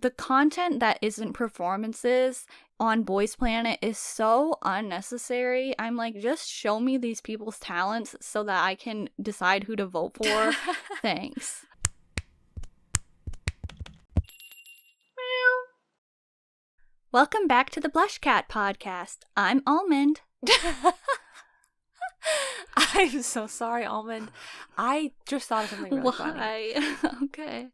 the content that isn't performances on Boys Planet is so unnecessary. I'm like, just show me these people's talents so that I can decide who to vote for. Thanks. Welcome back to the BlushCat podcast. I'm Almond. I'm so sorry, Almond. I just thought of something really funny. Okay.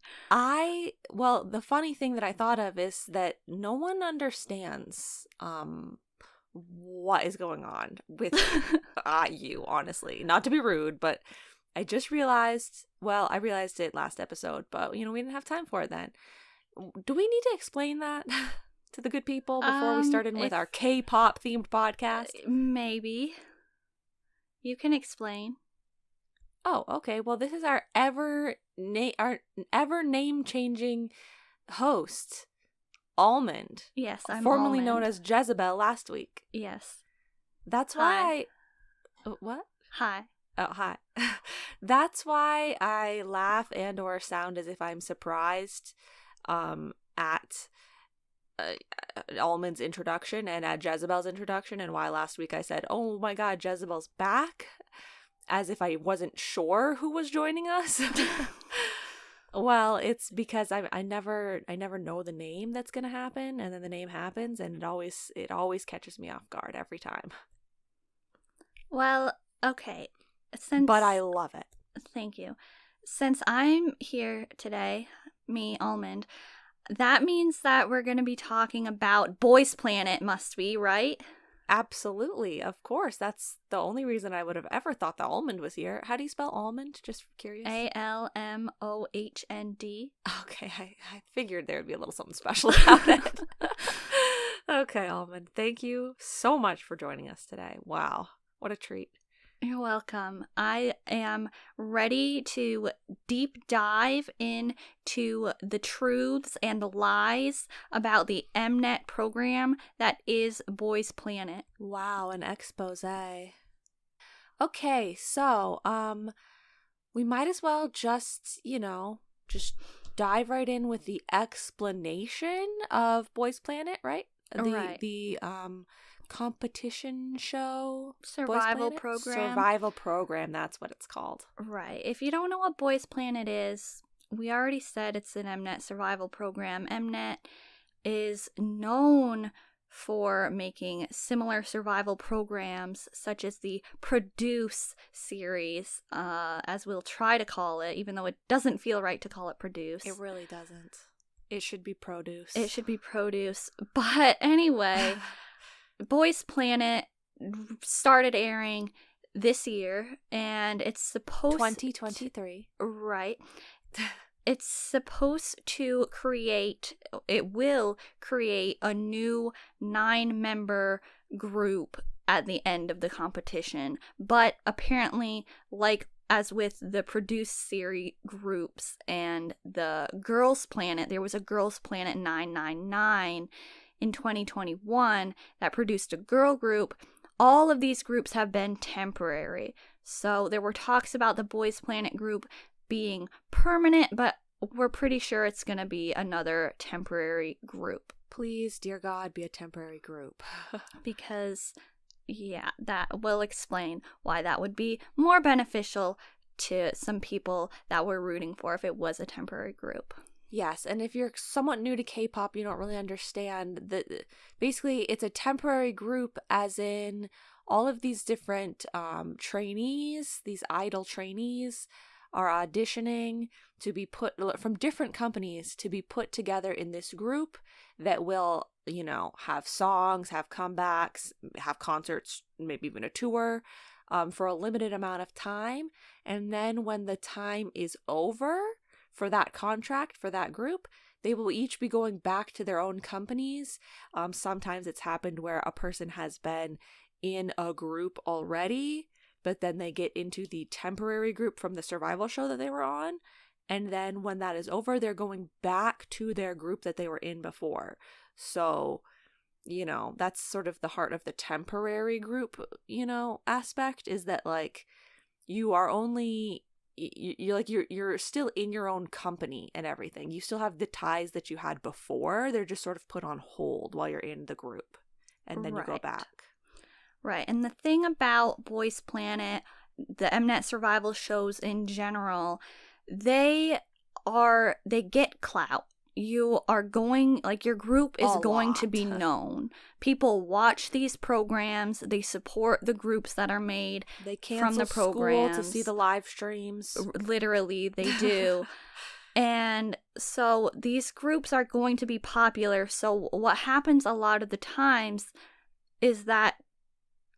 Well, the funny thing that I thought of is that no one understands what is going on with you, honestly. Not to be rude, but I just realized, I realized it last episode, but, we didn't have time for it then. Do we need to explain that to the good people before we start in with our K-pop themed podcast? Maybe. You can explain. Oh, okay. Well, this is our ever name-changing host, Almond. Yes, I'm formerly Almond. known as Jezebel last week. Yes. That's why... What? Hi. Oh, hi. That's why I laugh and or sound as if I'm surprised at Almond's introduction and at Jezebel's introduction, and why last week I said, oh my god, Jezebel's back, as if I wasn't sure who was joining us. Well, it's because I never know the name that's gonna happen, and then the name happens, and it always catches me off guard every time. Well, okay. But I love it. Thank you. Since I'm here today, me, Almond, that means that we're going to be talking about Boys Planet, must we, right? Absolutely, of course. That's the only reason I would have ever thought that Almond was here. How do you spell almond? Just curious. Almohnd. Okay, I figured there would be a little something special about it. Okay, Almond, thank you so much for joining us today. Wow, what a treat. You're welcome. I am ready to deep dive into the truths and the lies about the Mnet program that is Boys Planet. Wow, an exposé. Okay, so we might as well just dive right in with the explanation of Boys Planet, right? The competition show, survival program, that's what it's called. Right. If you don't know what Boys Planet is, we already said it's an Mnet survival program. Mnet is known for making similar survival programs such as the Produce series, as we'll try to call it, even though it doesn't feel right to call it Produce. It really doesn't. It should be Produce. It should be Produce. But anyway, Boys Planet started airing this year, and it's supposed 2023. Right. It's supposed to it will create a new 9-member group at the end of the competition. But apparently, like as with the Produce series groups and the Girls Planet, there was a Girls Planet 999 in 2021 that produced a girl group. All of these groups have been temporary. So there were talks about the Boys Planet group being permanent, but we're pretty sure it's going to be another temporary group. Please, dear God, be a temporary group. Because, yeah, that will explain why that would be more beneficial to some people that we're rooting for if it was a temporary group. Yes, and if you're somewhat new to K-pop, you don't really understand that basically it's a temporary group, as in all of these different trainees, these idol trainees are auditioning to be put from different companies to be put together in this group that will, have songs, have comebacks, have concerts, maybe even a tour for a limited amount of time. And then when the time is over for that contract, for that group, they will each be going back to their own companies. Sometimes it's happened where a person has been in a group already, but then they get into the temporary group from the survival show that they were on. And then when that is over, they're going back to their group that they were in before. So, that's sort of the heart of the temporary group, aspect, is that, like, you are only you're still in your own company and everything. You still have the ties that you had before. They're just sort of put on hold while you're in the group, and then you go back. Right. And the thing about Boys Planet, the Mnet survival shows in general, they get clout. You are going, like, your group is going to be known. People watch these programs. They support the groups that are made they from the cancel programs. school to see the live streams. Literally, they do. And so these groups are going to be popular. So what happens a lot of the times is that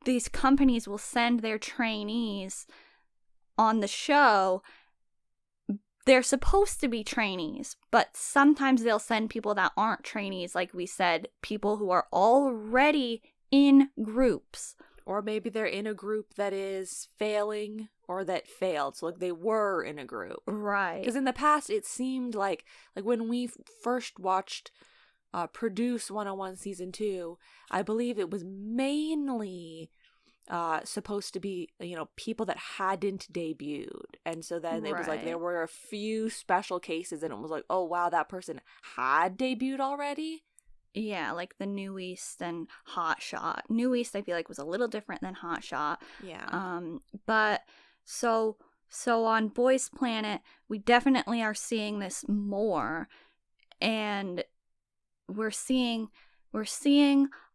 these companies will send their trainees on the show. They're supposed to be trainees, but sometimes they'll send people that aren't trainees, like we said, people who are already in groups. Or maybe they're in a group that is failing or that failed. So, like, they were in a group. Right. Because in the past, it seemed like when we first watched Produce 101 Season 2, I believe it was mainly supposed to be, people that hadn't debuted. And so then it was like there were a few special cases and it was like, oh wow, that person had debuted already. Yeah, like the New East and Hot Shot. New East I feel like was a little different than Hot Shot. Yeah. But so on Boys Planet, we definitely are seeing this more, and we're seeing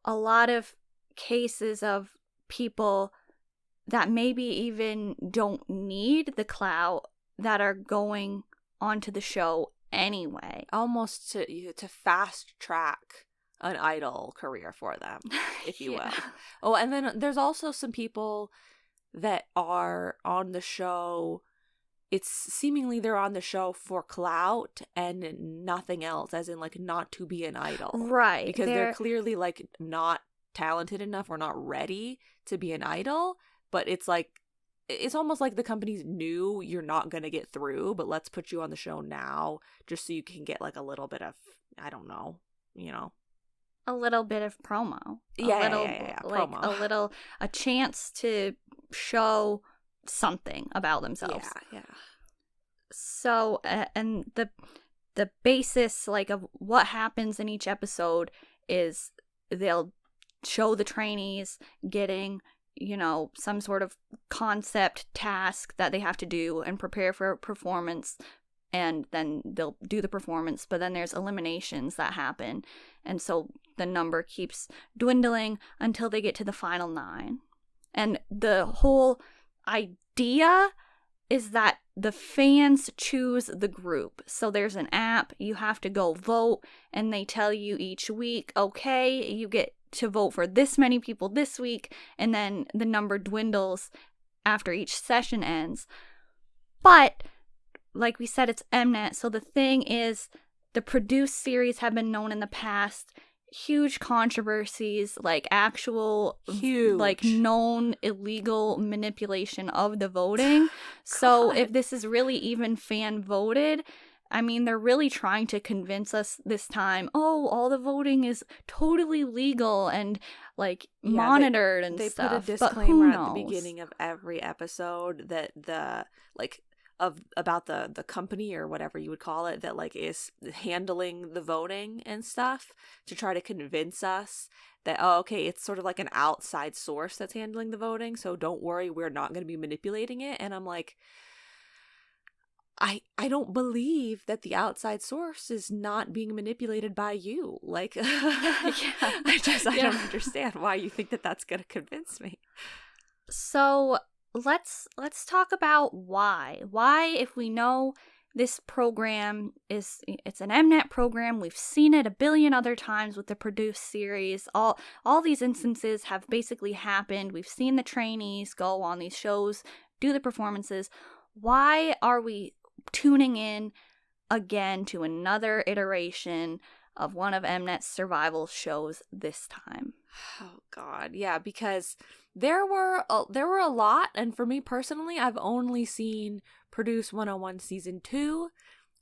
a lot of cases of people that maybe even don't need the clout that are going onto the show anyway. Almost to fast track an idol career for them, if you will. Oh, and then there's also some people that are on the show. It's seemingly they're on the show for clout and nothing else, as in, like, not to be an idol. Right. Because they're clearly, like, not talented enough or not ready to be an idol, but it's almost like the companies knew you're not going to get through, but let's put you on the show now just so you can get, like, a little bit of, I don't know, a little bit of promo. Promo. A chance to show something about themselves. Yeah. So, and the basis, like, of what happens in each episode is they'll show the trainees getting, some sort of concept task that they have to do and prepare for a performance, and then they'll do the performance, but then there's eliminations that happen, and so the number keeps dwindling until they get to the final 9. And the whole idea is that the fans choose the group. So there's an app, you have to go vote, and they tell you each week, okay, you get to vote for this many people this week, and then the number dwindles after each session ends. But like we said, it's Mnet, so the thing is, the produced series have been known in the past. Huge controversies, like actual like known illegal manipulation of the voting. So if this is really even fan voted, I mean, they're really trying to convince us this time, oh, all the voting is totally legal and, like, monitored and they stuff. They put a disclaimer at the beginning of every episode that about the company or whatever you would call it that, like, is handling the voting and stuff, to try to convince us that, oh, okay, it's sort of like an outside source that's handling the voting, so don't worry, we're not going to be manipulating it. And I'm like, I don't believe that the outside source is not being manipulated by you. Like, I don't understand why you think that that's going to convince me. So let's talk about why. Why, if we know this program it's an Mnet program, we've seen it a billion other times with the produced series. All these instances have basically happened. We've seen the trainees go on these shows, do the performances. Why are we tuning in again to another iteration of one of Mnet's survival shows this time? Oh God, yeah, because there were a lot, and for me personally, I've only seen Produce 101 Season 2,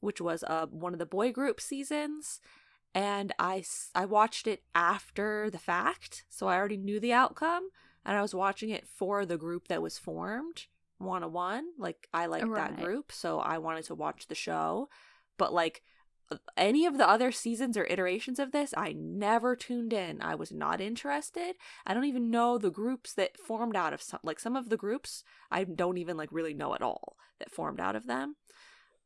which was one of the boy group seasons, and I watched it after the fact, so I already knew the outcome, and I was watching it for the group that was formed 101. Like, I like that Right. group, so I wanted to watch the show. But like any of the other seasons or iterations of this, I never tuned in. I was not interested. I don't even know the groups that formed out of some of the groups. I don't even like really know at all that formed out of them.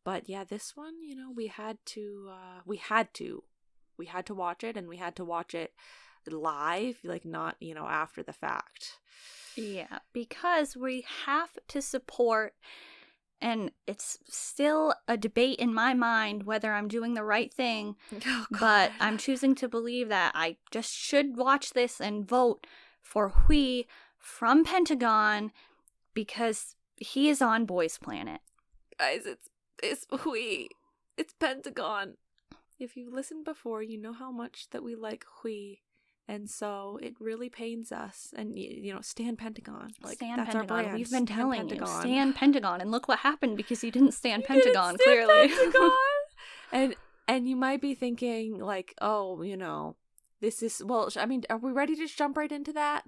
But yeah, this one, we had to watch it, and we had to watch it live, like not, after the fact. Yeah, because we have to support, and it's still a debate in my mind whether I'm doing the right thing, but I'm choosing to believe that I just should watch this and vote for Hui from Pentagon because he is on Boys Planet. Guys, it's Hui. It's Pentagon. If you've listened before, you know how much that we like Hui. And so it really pains us. And, stand Pentagon. Like, Stan that's Pentagon. our brand. We've been Stan telling Pentagon. you, Stan Pentagon. And look what happened because you didn't stand You Pentagon, didn't stand clearly. Pentagon. And you might be thinking, like, oh, this is, well, I mean, are we ready to jump right into that?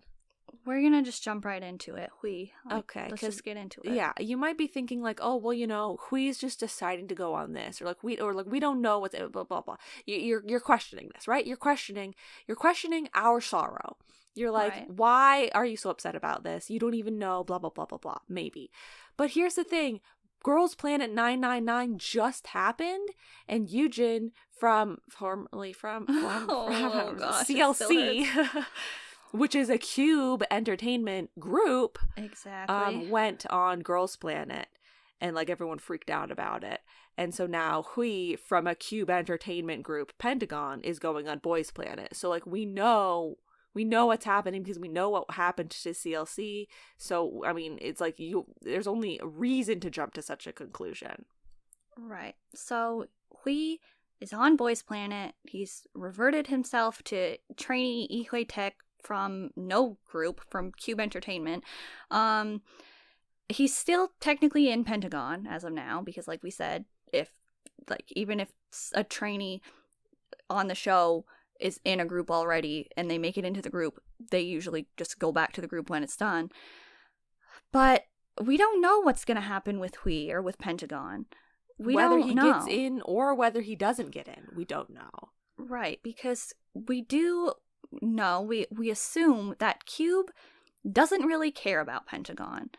We're going to just jump right into it. Hui. Okay. Let's just get into it. Yeah. You might be thinking like, oh, well, Hui's just deciding to go on this, or we don't know what's blah, blah, blah. You're questioning this, right? You're questioning our sorrow. You're like, Right. Why are you so upset about this? You don't even know, blah, blah, blah, blah, blah. Maybe. But here's the thing. Girls Planet 999 just happened, and Yujin formerly from Oh, gosh, it CLC, still hurts. which is a Cube entertainment group, Exactly. went on Girls Planet, and like everyone freaked out about it. And so now Hui from a Cube entertainment group, Pentagon, is going on Boys Planet. So like we know what's happening because we know what happened to CLC. So I mean, it's like there's only a reason to jump to such a conclusion. Right. So Hui is on Boys Planet. He's reverted himself to trainee Ihui Tech from no group, from Cube Entertainment. He's still technically in Pentagon as of now because, like we said, even if a trainee on the show is in a group already and they make it into the group, they usually just go back to the group when it's done. But we don't know what's going to happen with Hui or with Pentagon. Whether he know. gets in or whether he doesn't get in, we don't know. Right, because we do know, we assume that Cube doesn't really care about Pentagon.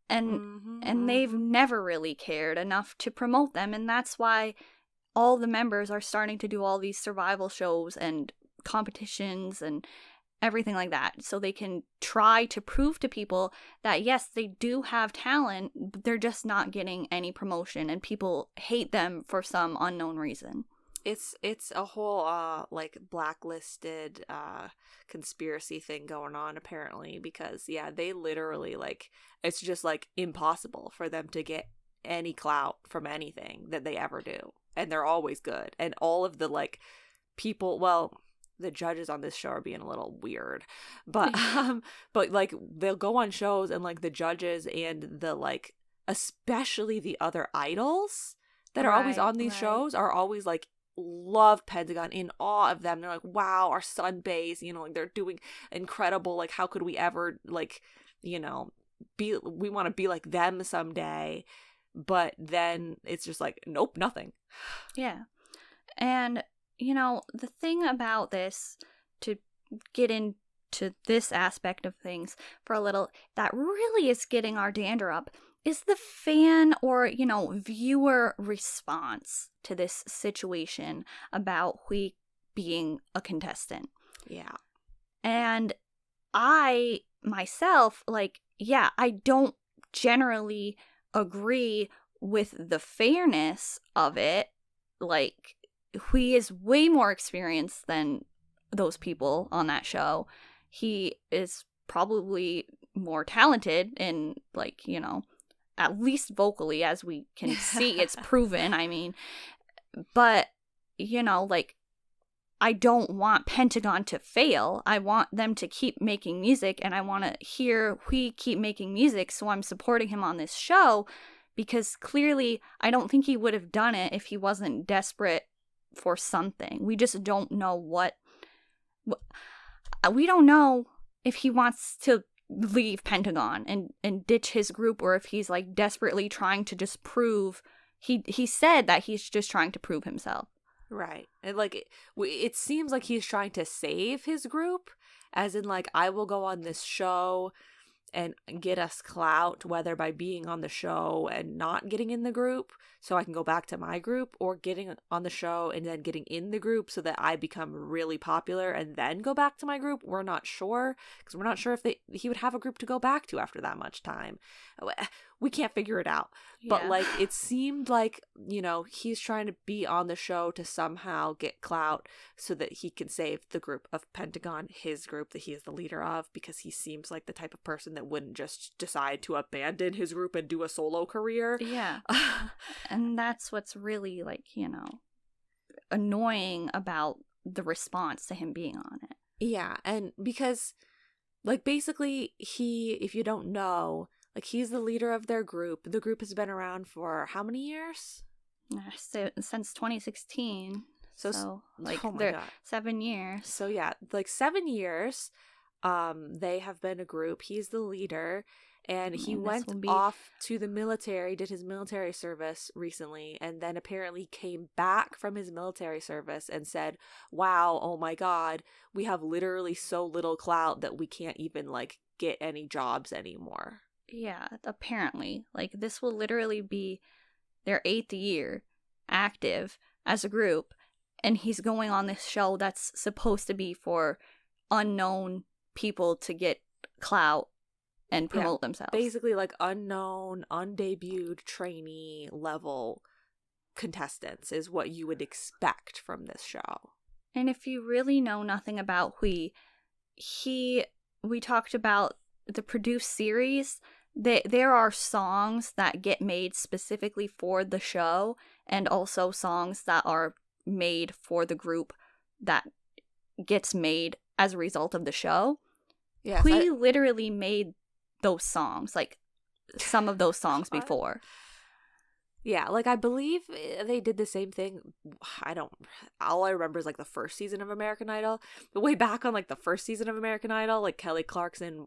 And they've never really cared enough to promote them, and that's why all the members are starting to do all these survival shows and competitions and everything like that, so they can try to prove to people that yes, they do have talent, but they're just not getting any promotion, and people hate them for some unknown reason. It's a whole like blacklisted conspiracy thing going on apparently, because yeah, they literally like it's just like impossible for them to get any clout from anything that they ever do, and they're always good. And all of the like people, well, the judges on this show are being a little weird, but like they'll go on shows and like the judges and the like especially the other idols that are always on these shows are always like love Pentagon, in awe of them. They're like, wow, our sun base, like they're doing incredible, like how could we ever like we want to be like them someday. But then it's just like, nope, nothing. Yeah. And the thing about this, to get into this aspect of things for a little, that really is getting our dander up, is the fan or, viewer response to this situation about Hui being a contestant. Yeah. And I, myself, I don't generally agree with the fairness of it. Like, Hui is way more experienced than those people on that show. He is probably more talented in, at least vocally, as we can see. It's proven, I mean. But, I don't want Pentagon to fail. I want them to keep making music, and I want to hear Hui keep making music, so I'm supporting him on this show, because clearly I don't think he would have done it if he wasn't desperate for something. We just don't know what we don't know if he wants to leave Pentagon and ditch his group, or if he's like desperately trying to just prove he said that he's just trying to prove himself. Right. And like it seems like he's trying to save his group, as in like, I will go on this show and get us clout, whether by being on the show and not getting in the group so I can go back to my group, or getting on the show and then getting in the group so that I become really popular and then go back to my group. We're not sure, because we're not sure if he would have a group to go back to after that much time. We can't figure it out. But like, it seemed like, you know, he's trying to be on the show to somehow get clout so that he can save the group of Pentagon, his group that he is the leader of, because he seems like the type of person that wouldn't just decide to abandon his group and do a solo career. Yeah. And that's what's really, like, you know, annoying about the response to him being on it. Yeah, and because, like, basically if you don't know, like, he's the leader of their group. The group has been around for how many years? Since 2016. So like, oh my they're God. 7 years. So yeah, like 7 years, they have been a group. He's the leader, and he went off to the military, did his military service recently, and then apparently came back from his military service and said, wow, oh my God, we have literally so little clout that we can't even, like, get any jobs anymore. Yeah, apparently. Like, this will literally be their 8th year active as a group, and he's going on this show that's supposed to be for unknown people to get clout and promote themselves. Basically, like, unknown, undebuted, trainee level contestants is what you would expect from this show. And if you really know nothing about Hui, we talked about the produced series. There are songs that get made specifically for the show, and also songs that are made for the group that gets made as a result of the show. Yes, Hui literally made those songs, like some of those songs before. Yeah, like, I believe they did the same thing. All I remember is, like, the first season of American Idol. But way back on, like, the first season of American Idol, like, Kelly Clarkson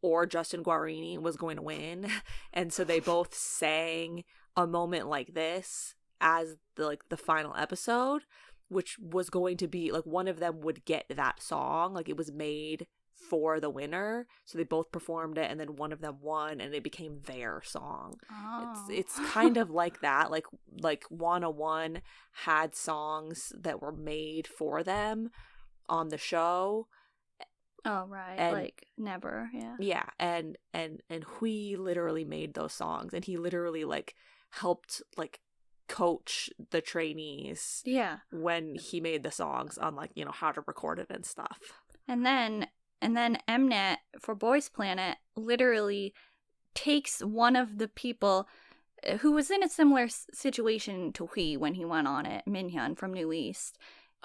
or Justin Guarini was going to win. And so they both sang A Moment Like This as the final episode, which was going to be, like, one of them would get that song. Like, it was made for the winner, so they both performed it, and then one of them won, and it became their song. Oh. It's kind of like that. Like 101 had songs that were made for them on the show. Oh, right. And, like, Never, yeah. Yeah, and Hui literally made those songs, and he literally, like, helped, like, coach the trainees. Yeah. When he made the songs on, like, you know, how to record it and stuff. And then Mnet for Boys Planet literally takes one of the people who was in a similar situation to Hui when he went on it, Minhyun from New East.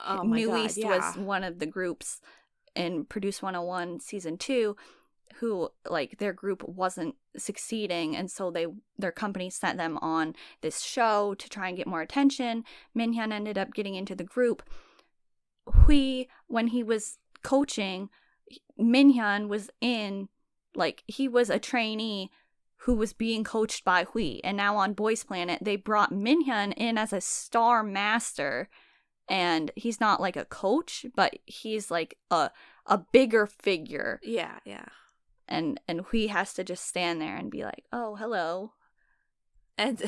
Oh my New God, East yeah. was one of the groups in Produce 101 season 2 who, like, their group wasn't succeeding, and so their company sent them on this show to try and get more attention. Minhyun ended up getting into the group. Hui, when he was coaching, Minhyun was in, like, he was a trainee who was being coached by Hui, and now on Boys Planet they brought Minhyun in as a star master, and he's not like a coach, but he's like a bigger figure. Yeah. And Hui has to just stand there and be like, oh, hello. And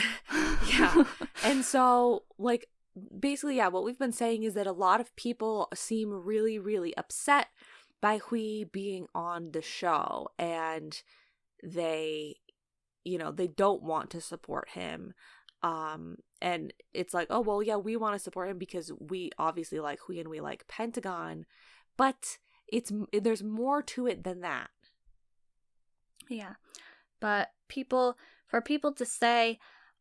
yeah. And so, like, basically, yeah, what we've been saying is that a lot of people seem really, really upset by Hui being on the show, and they, you know, they don't want to support him. And it's like, oh, well, yeah, we want to support him because we obviously like Hui and we like Pentagon, but there's more to it than that. Yeah. But for people to say,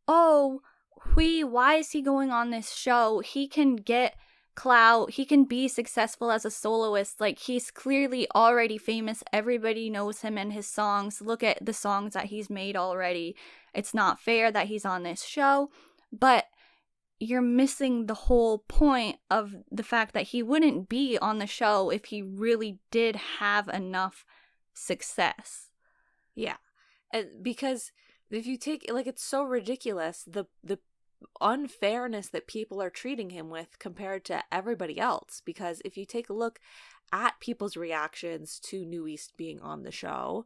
oh, Hui, why is he going on this show? He can get clout. He can be successful as a soloist. Like, he's clearly already famous. Everybody knows him and his songs. Look at the songs that he's made already. It's not fair that he's on this show. But you're missing the whole point of the fact that he wouldn't be on the show if he really did have enough success. Yeah. And because if you take, like, it's so ridiculous, the unfairness that people are treating him with compared to everybody else. Because if you take a look at people's reactions to New East being on the show,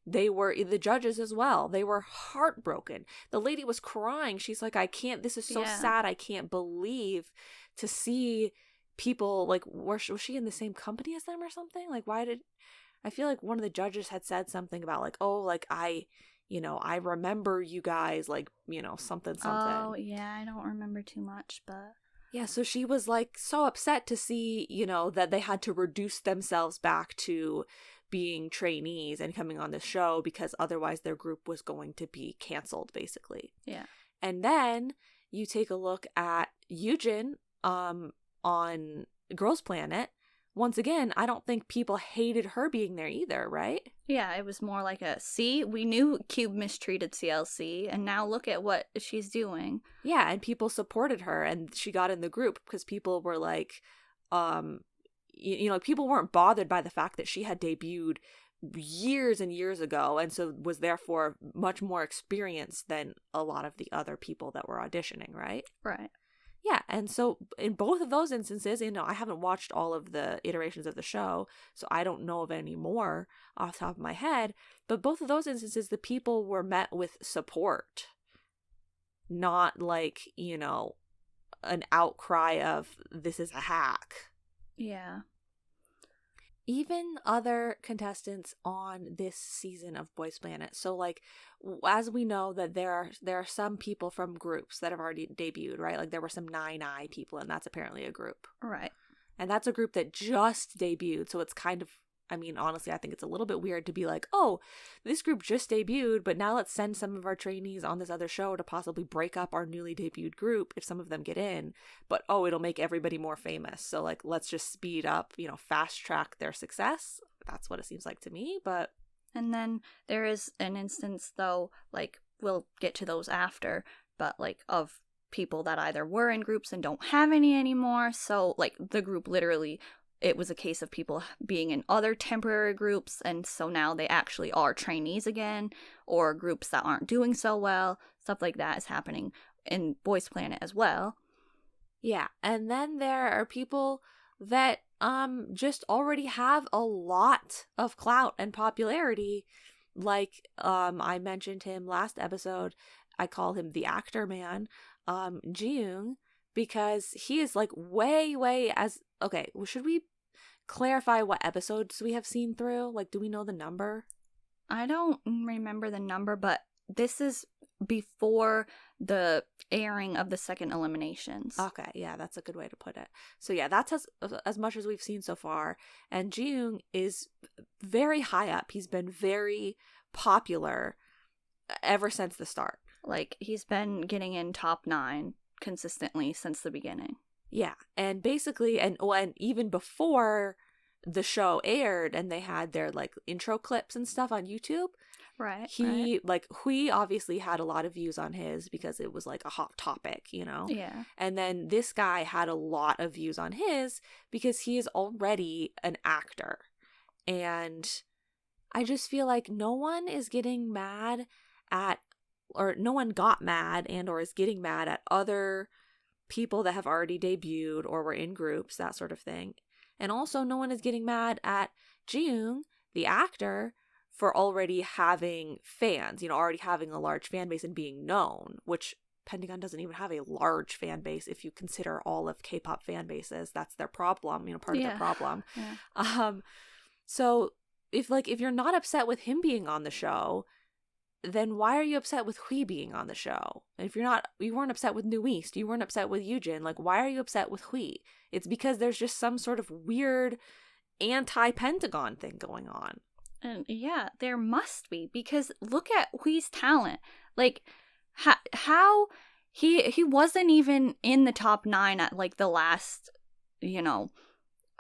the judges as well, they were heartbroken. The lady was crying. She's like, this is so sad. I can't believe to see people, like, was she in the same company as them or something? Like, I feel like one of the judges had said something about, like, oh, like, I remember you guys, like, something. Oh, yeah, I don't remember too much, but... Yeah, so she was, like, so upset to see, that they had to reduce themselves back to being trainees and coming on the show because otherwise their group was going to be canceled, basically. Yeah. And then you take a look at Yujin on Girls Planet. Once again, I don't think people hated her being there either, right? Yeah, it was more like we knew Cube mistreated CLC, and now look at what she's doing. Yeah, and people supported her, and she got in the group because people were like, people weren't bothered by the fact that she had debuted years and years ago, and so was therefore much more experienced than a lot of the other people that were auditioning, right? Right. Yeah, and so in both of those instances, I haven't watched all of the iterations of the show, so I don't know of any more off the top of my head, but both of those instances, the people were met with support. Not like, an outcry of, this is a hack. Yeah. Even other contestants on this season of Boys Planet. So, like, as we know that there are some people from groups that have already debuted, right? Like, there were some 9i people, and that's apparently a group. Right. And that's a group that just debuted, so it's kind of, honestly, I think it's a little bit weird to be like, oh, this group just debuted, but now let's send some of our trainees on this other show to possibly break up our newly debuted group if some of them get in. But, oh, it'll make everybody more famous. So, like, let's just speed up, fast track their success. That's what it seems like to me, but... And then there is an instance, though, like, we'll get to those after, but, like, of people that either were in groups and don't have any anymore. So, like, the group literally... It was a case of people being in other temporary groups, and so now they actually are trainees again, or groups that aren't doing so well. Stuff like that is happening in Boys Planet as well. Yeah, and then there are people that just already have a lot of clout and popularity. Like, I mentioned him last episode. I call him the actor man, Jiyoung, because he is, like, way as... Okay, well, should we clarify what episodes we have seen through? Like, do we know the number? I don't remember the number, but this is before the airing of the second eliminations. Okay, yeah, that's a good way to put it. So yeah, that's as much as we've seen so far. And Jiyoung is very high up. He's been very popular ever since the start. Like, he's been getting in top 9 consistently since the beginning. Yeah, and basically, and even before the show aired and they had their, like, intro clips and stuff on YouTube, right? Like, Hui obviously had a lot of views on his because it was, like, a hot topic, Yeah. And then this guy had a lot of views on his because he is already an actor. And I just feel like no one is getting mad at, or no one got mad and or is getting mad at other people that have already debuted or were in groups, that sort of thing. And also no one is getting mad at Jiyoung, the actor, for already having fans, already having a large fan base and being known, which Pentagon doesn't even have a large fan base if you consider all of K-pop fan bases. That's their problem, part of their problem. Yeah. So if you're not upset with him being on the show, then why are you upset with Hui being on the show? And if you weren't upset with New East, you weren't upset with Yujin, like, why are you upset with Hui? It's because there's just some sort of weird anti-Pentagon thing going on. And yeah, there must be, because look at Hui's talent. Like, how he wasn't even in the top 9 at, like, the last,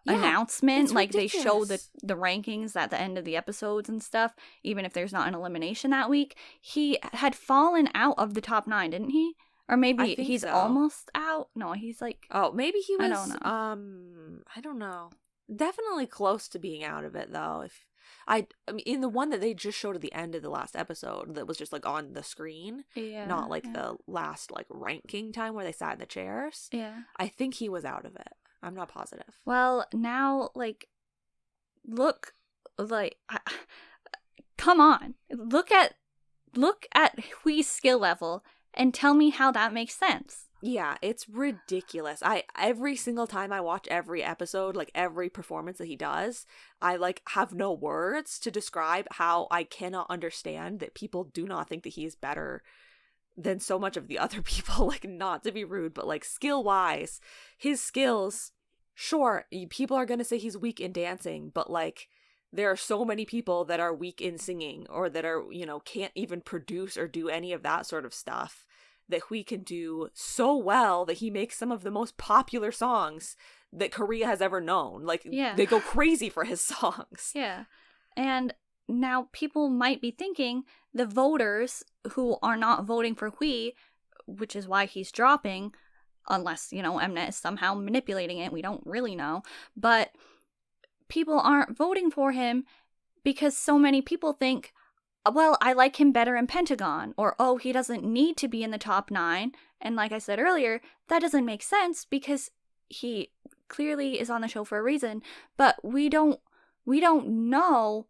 announcement. Like, ridiculous. They show the rankings at the end of the episodes and stuff, even if there's not an elimination that week. He had fallen out of the top 9, didn't he? Or maybe he's almost out. No, he's like... Oh, maybe he was... I don't know. I don't know. definitely close to being out of it, though. If I mean, in the one that they just showed at the end of the last episode, that was just like on the screen, not like the last like ranking time where they sat in the chairs. Yeah, I think he was out of it. I'm not positive. Well, now like, look, like, come on, look at Hui's skill level and tell me how that makes sense. Yeah, it's ridiculous. Every single time I watch every episode, like every performance that he does, I like have no words to describe how I cannot understand that people do not think that he is better than so much of the other people. Like, not to be rude, but like skill wise, his skills, sure, people are gonna say he's weak in dancing, but like there are so many people that are weak in singing, or that are, you know, can't even produce or do any of that sort of stuff, that Hui can do so well that he makes some of the most popular songs that Korea has ever known. Like, they go crazy for his songs. Yeah. And now people might be thinking the voters who are not voting for Hui, which is why he's dropping, unless, you know, Mnet is somehow manipulating it, we don't really know, but people aren't voting for him because so many people think, well, I like him better in Pentagon, or, oh, he doesn't need to be in the top 9. And like I said earlier, that doesn't make sense because he clearly is on the show for a reason, but we don't know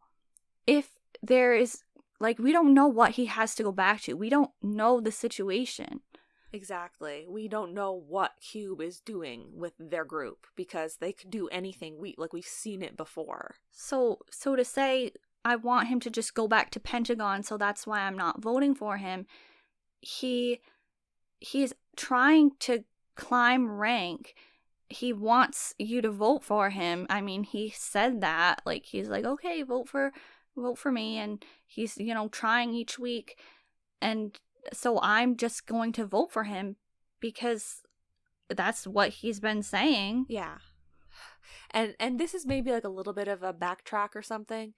if there is, like, we don't know what he has to go back to. We don't know the situation. Exactly. We don't know what Cube is doing with their group because they could do anything. We've seen it before. So to say, I want him to just go back to Pentagon, so that's why I'm not voting for him. He's trying to climb rank. He wants you to vote for him. I mean, he said that. Like, he's like, okay, vote for me, and he's, you know, trying each week. And so I'm just going to vote for him because that's what he's been saying. Yeah. And this is maybe like a little bit of a backtrack or something.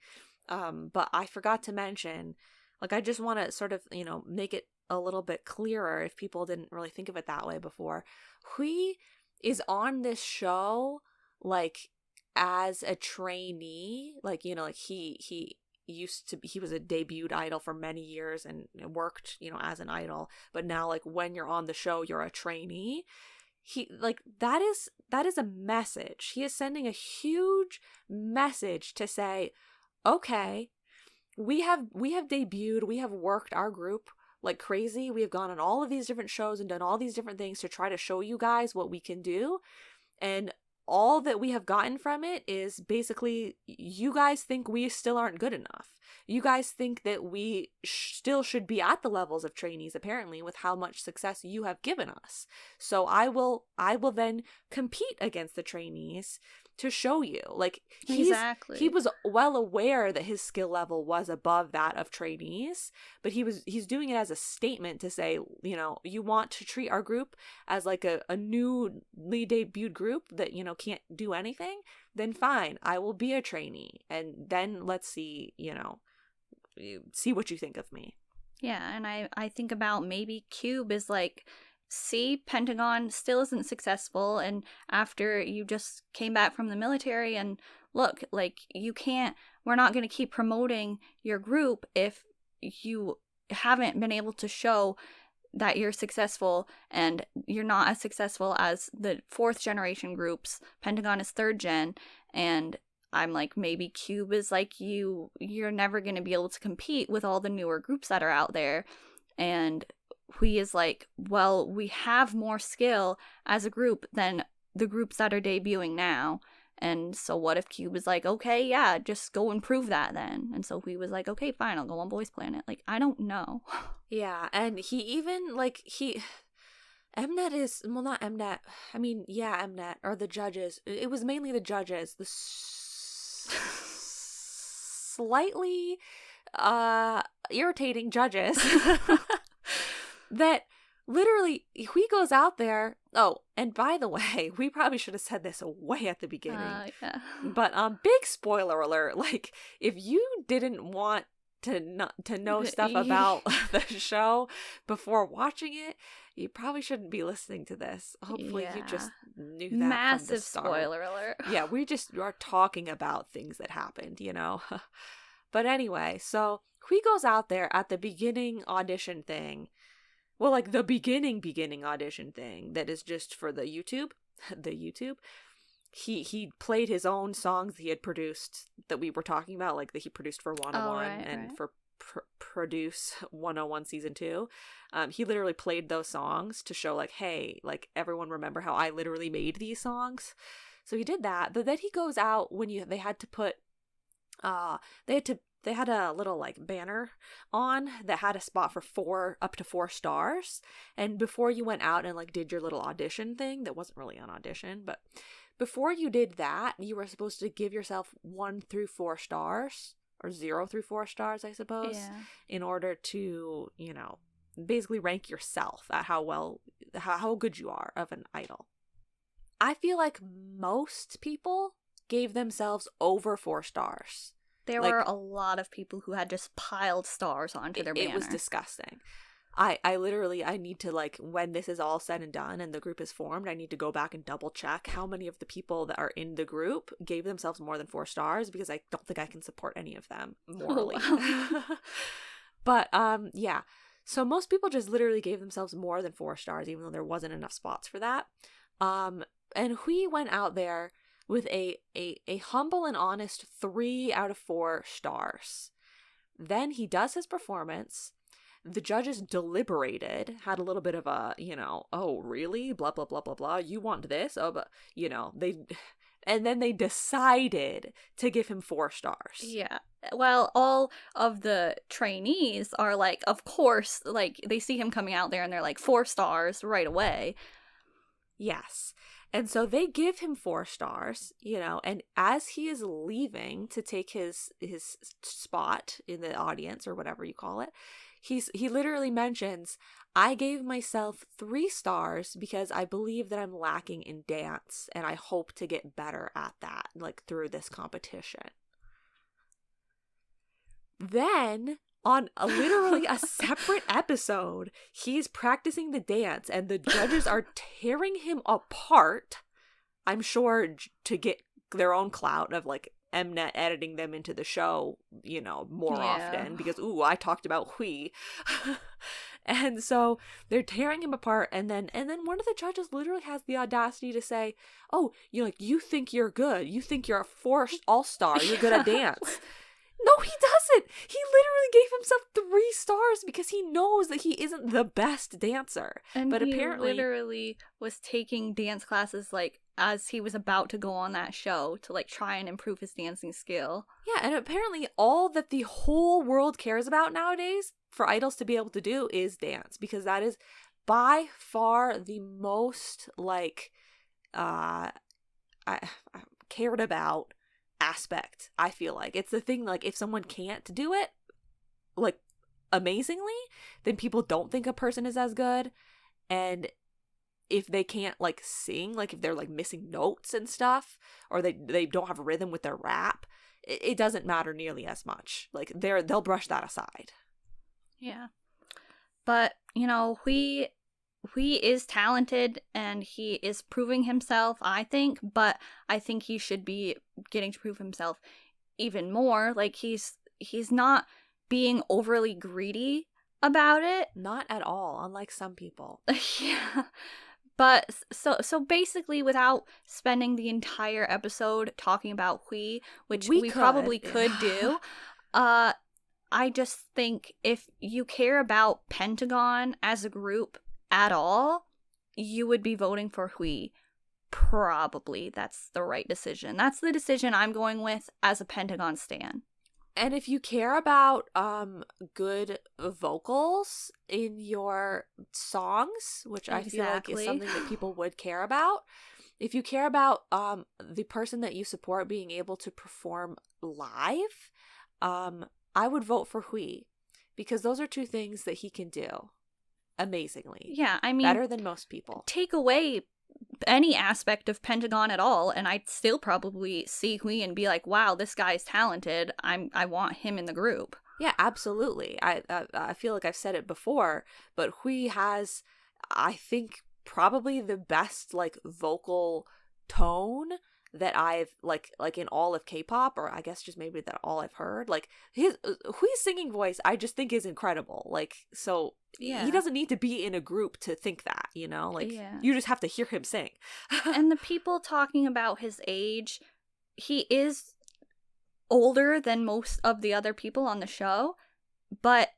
But I forgot to mention, like, I just want to sort of, you know, make it a little bit clearer if people didn't really think of it that way before. Hui is on this show, like, as a trainee, like, you know, like he was a debuted idol for many years and worked, you know, as an idol, but now, like, when you're on the show, you're a trainee. He, like, that is a message. He is sending a huge message to say, okay, we have debuted, we have worked our group like crazy, we have gone on all of these different shows and done all these different things to try to show you guys what we can do, and all that we have gotten from it is basically, you guys think we still aren't good enough. You guys think that we still should be at the levels of trainees, apparently, with how much success you have given us. So I will then compete against the trainees to show you. Like, he was well aware that his skill level was above that of trainees, but he's doing it as a statement to say, you know, you want to treat our group as like a newly debuted group that, you know, can't do anything, then fine, I will be a trainee, and then let's see, you know, see what you think of me. Yeah, and I think about maybe Cube is like, see, Pentagon still isn't successful, and after you just came back from the military, and look, like, we're not going to keep promoting your group if you haven't been able to show that you're successful, and you're not as successful as the 4th generation groups. Pentagon is 3rd gen, and I'm like, maybe Cube is like, you're never going to be able to compete with all the newer groups that are out there. And Hui is like, well, we have more skill as a group than the groups that are debuting now. And so what if Cube is like, okay, yeah, just go and prove that then. And so Hui was like, okay, fine, I'll go on Boys Planet. Like, I don't know. Yeah, and he even, like, Mnet is, well, not Mnet, I mean, yeah, Mnet, or the judges. It was mainly the judges, the slightly irritating judges that literally, Hui goes out there. Oh, and by the way, we probably should have said this way at the beginning. Yeah. But big spoiler alert, like, if you didn't want to know stuff about the show before watching it, you probably shouldn't be listening to this. Hopefully you just knew that Massive from the start. Spoiler alert. Yeah, we just are talking about things that happened, you know. But anyway, so Hui goes out there at the beginning audition thing. Well, like the beginning audition thing that is just for the YouTube. The YouTube. He played his own songs he had produced that we were talking about, like that he produced for 101 for Produce 101 season 2. He literally played those songs to show like, hey, like everyone remember how I literally made these songs. So he did that, but then he goes out when they had to put they had a little like banner on that had a spot for up to 4 stars, and before you went out and like did your little audition thing that wasn't really an audition, but before you did that, you were supposed to give yourself 1 through 4 stars, or 0 through 4 stars, I suppose, in order to, you know, basically rank yourself at how good you are of an idol. I feel like most people gave themselves over 4 stars. There were a lot of people who had just piled stars onto their banner. It was disgusting. I literally, I need to, like, when this is all said and done and the group is formed, I need to go back and double check how many of the people that are in the group gave themselves more than 4 stars, because I don't think I can support any of them morally. Oh, wow. But, yeah. So most people just literally gave themselves more than 4 stars, even though there wasn't enough spots for that. And Hui went out there with a humble and honest 3 out of 4 stars. Then he does his performance. The judges deliberated, had a little bit of a, you know, oh, really? Blah, blah, blah, blah, blah. You want this? Oh, but, you know, and then they decided to give him 4 stars. Yeah. Well, all of the trainees are like, of course, like, they see him coming out there and they're like, 4 stars right away. Yes. And so they give him 4 stars, you know, and as he is leaving to take his spot in the audience, or whatever you call it, he literally mentions, I gave myself 3 stars because I believe that I'm lacking in dance, and I hope to get better at that, like, through this competition. Then, on literally a separate episode, he's practicing the dance, and the judges are tearing him apart, I'm sure to get their own clout of, like, Mnet editing them into the show, you know, more often, because, ooh, I talked about Hui. And so they're tearing him apart, and then one of the judges literally has the audacity to say, oh, you think you're good, you think you're a 4 all-star, you're good at dance. No, he doesn't. He literally gave himself 3 stars because he knows that he isn't the best dancer. And but he apparently literally was taking dance classes, like, as he was about to go on that show to, like, try and improve his dancing skill. Yeah, and apparently all that the whole world cares about nowadays for idols to be able to do is dance, because that is by far the most, like, cared about aspect. I feel like it's the thing, like, if someone can't do it, like, amazingly, then people don't think a person is as good. And if they can't, like, sing, like, if they're, like, missing notes and stuff, or they don't have a rhythm with their rap, it doesn't matter nearly as much. Like, they'll brush that aside. Yeah. But, you know, Hui is talented, and he is proving himself, I think, but I think he should be getting to prove himself even more. Like, he's not being overly greedy about it. Not at all, unlike some people. Yeah. But so basically, without spending the entire episode talking about Hui, which we probably could do, I just think if you care about Pentagon as a group at all, you would be voting for Hui. Probably. That's the right decision. That's the decision I'm going with as a Pentagon stan. And if you care about good vocals in your songs, which I feel like is something that people would care about, if you care about the person that you support being able to perform live, I would vote for Hui, because those are 2 things that he can do amazingly. Yeah, I mean, better than most people. Take away any aspect of Pentagon at all, and I'd still probably see Hui and be like, wow, this guy's talented. I want him in the group. Yeah, absolutely. I feel like I've said it before, but Hui has, I think, probably the best like vocal tone that I've like in all of K-pop, or I guess just maybe that all I've heard. Like his Hui's singing voice, I just think is incredible. Like, so he doesn't need to be in a group to think that, you know? Like you just have to hear him sing. And the people talking about his age, he is older than most of the other people on the show, but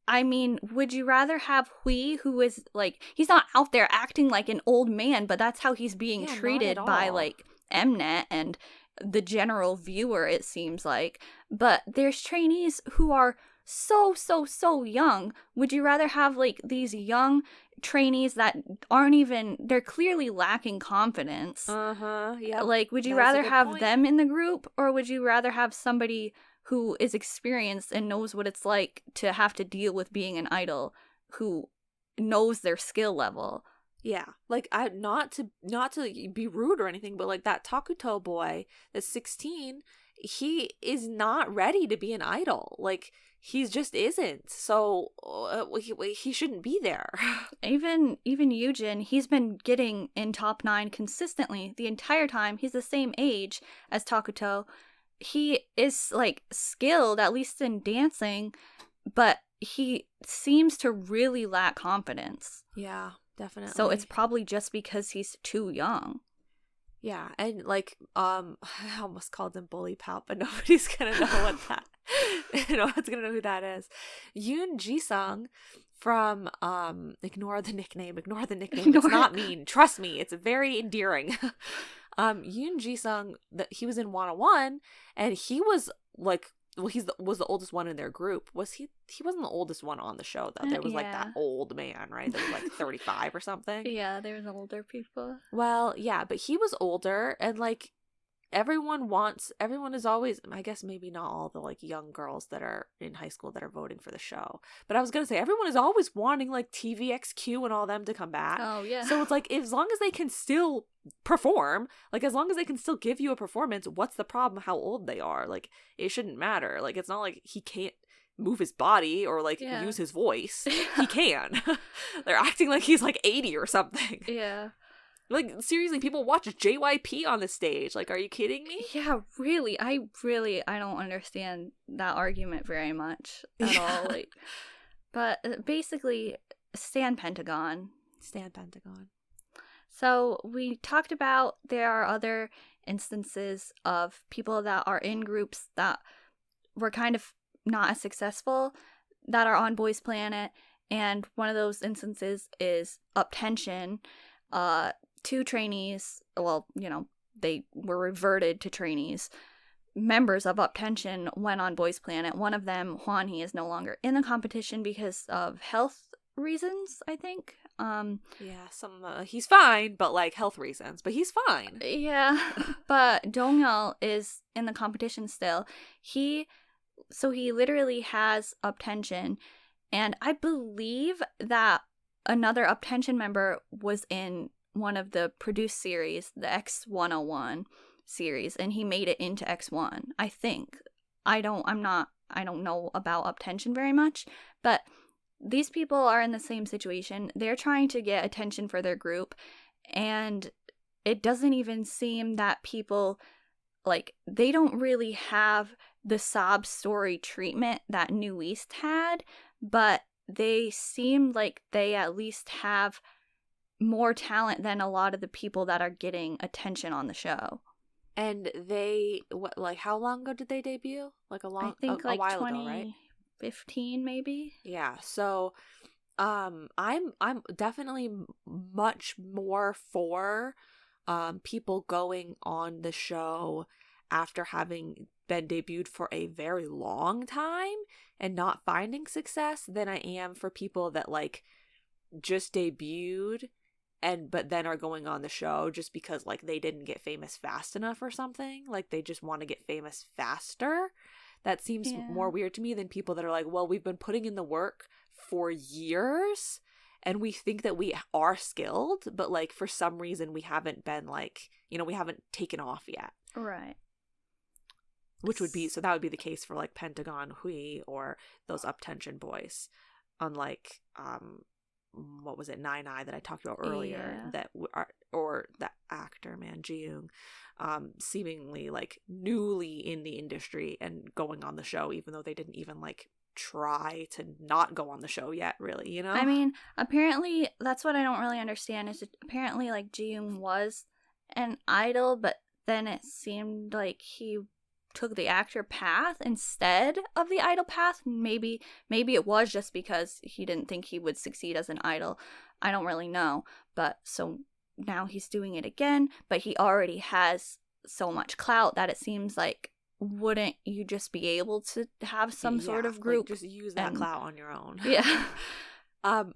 I mean, would you rather have Hui, who is like, he's not out there acting like an old man, but that's how he's being treated by like Mnet and the general viewer, it seems like. But there's trainees who are so young. Would you rather have like these young trainees that aren't even, they're clearly lacking confidence? Yeah. Like, would you rather have them in the group, or would you rather have somebody who is experienced and knows what it's like to have to deal with being an idol, who knows their skill level? Yeah, like I not to be rude or anything, but like that Takuto boy that's 16, he is not ready to be an idol. Like he just isn't. So he shouldn't be there. Even Yujin, he's been getting in top 9 consistently the entire time. He's the same age as Takuto. He is like skilled, at least in dancing, but he seems to really lack confidence. Yeah, definitely. So it's probably just because he's too young. Yeah, and like I almost called him Bully Pal, but nobody's gonna know what that nobody's gonna know who that is. Yoon Ji-sung from ignore the nickname. It's not mean. Trust me, it's very endearing. Yoon Ji-sung, he was in 101, and he was like, well, was the oldest one in their group. Was he wasn't the oldest one on the show, though. There was like that old man, right? That was like 35 or something. Yeah, there was older people. Well, yeah, but he was older, and like everyone is always, I guess maybe not all the like young girls that are in high school that are voting for the show, but I was gonna say everyone is always wanting like TVXQ and all them to come back. Oh yeah. So it's like, as long as they can still perform, like as long as they can still give you a performance, what's the problem how old they are? Like it shouldn't matter. Like it's not like he can't move his body or like use his voice. He can. They're acting like he's like 80 or something. Yeah. Like, seriously, people watch JYP on the stage. Like, are you kidding me? Yeah, really. I don't understand that argument very much at all. Like, but basically, Stan Pentagon. So we talked about there are other instances of people that are in groups that were kind of not as successful that are on Boys Planet, and one of those instances is Uptension. 2 trainees, well, you know, they were reverted to trainees. Members of Uptension went on Boys Planet. One of them, Hwanhee, is no longer in the competition because of health reasons, I think. Yeah, he's fine, but like health reasons, but he's fine. Yeah, but Dongyeol is in the competition still. He literally has Uptension, and I believe that another Uptension member was in one of the produced series, the X101 series, and he made it into X1, I think. I don't know about Uptension very much, but these people are in the same situation. They're trying to get attention for their group, and it doesn't even seem that people, like, they don't really have the sob story treatment that New East had, but they seem like they at least have more talent than a lot of the people that are getting attention on the show. And they, how long ago did they debut? Like a while ago, right? 2015 maybe. Yeah. So, I'm definitely much more for, people going on the show after having been debuted for a very long time and not finding success than I am for people that like just debuted but then are going on the show just because like they didn't get famous fast enough or something. Like they just want to get famous faster. That seems more weird to me than people that are like, well, we've been putting in the work for years and we think that we are skilled, but like for some reason we haven't been like, you know, we haven't taken off yet. Right. Which would be, so that would be the case for like Pentagon, Hui, or those Uptension boys. Unlike, what was it, Nine Eye that I talked about earlier, that or the actor, man, Ji-young, seemingly like newly in the industry and going on the show, even though they didn't even like try to not go on the show yet, really, you know? I mean, apparently, that's what I don't really understand, is apparently like Ji-young was an idol, but then it seemed like he took the actor path instead of the idol path. Maybe it was just because he didn't think he would succeed as an idol. I don't really know. But so now he's doing it again, but he already has so much clout that it seems like, wouldn't you just be able to have some sort of group? Like just use that clout on your own. Yeah.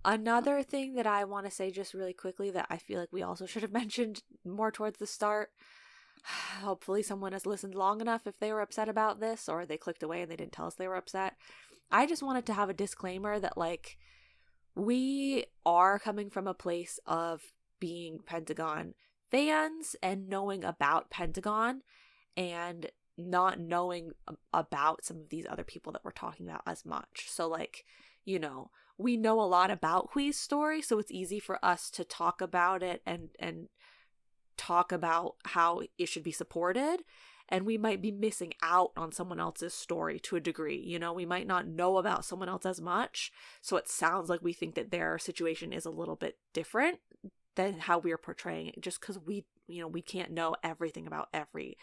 Another thing that I want to say just really quickly that I feel like we also should have mentioned more towards the start. Hopefully someone has listened long enough if they were upset about this, or they clicked away and they didn't tell us they were upset. I just wanted to have a disclaimer that like, we are coming from a place of being Pentagon fans and knowing about Pentagon and not knowing about some of these other people that we're talking about as much. So like, you know, we know a lot about Hui's story, so it's easy for us to talk about it and talk about how it should be supported, and we might be missing out on someone else's story to a degree. You know, we might not know about someone else as much, so it sounds like we think that their situation is a little bit different than how we are portraying it, just because we can't know everything about every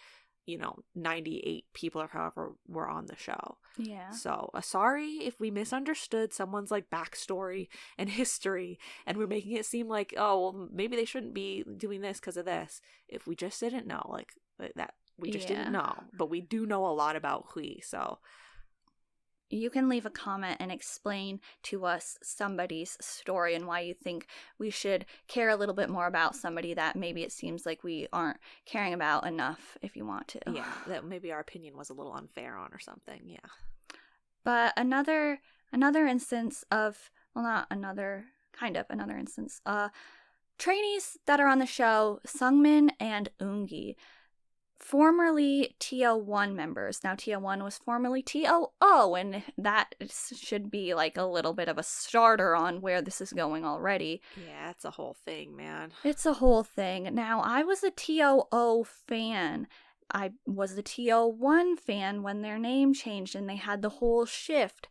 98 people or however were on the show. Yeah. So sorry if we misunderstood someone's like backstory and history and we're making it seem like, oh, well, maybe they shouldn't be doing this because of this. If we just didn't know, like that, we just didn't know. But we do know a lot about Hui, so. You can leave a comment and explain to us somebody's story and why you think we should care a little bit more about somebody that maybe it seems like we aren't caring about enough, if you want to. Yeah, that maybe our opinion was a little unfair on or something, yeah. But another instance of, well, not another, kind of another instance, trainees that are on the show, Sungmin and Eungi, formerly TO1 members. Now, TO1 was formerly TOO, and that should be like a little bit of a starter on where this is going already. Yeah, it's a whole thing, man. It's a whole thing. Now, I was a TOO fan. I was a TO1 fan when their name changed and they had the whole shift.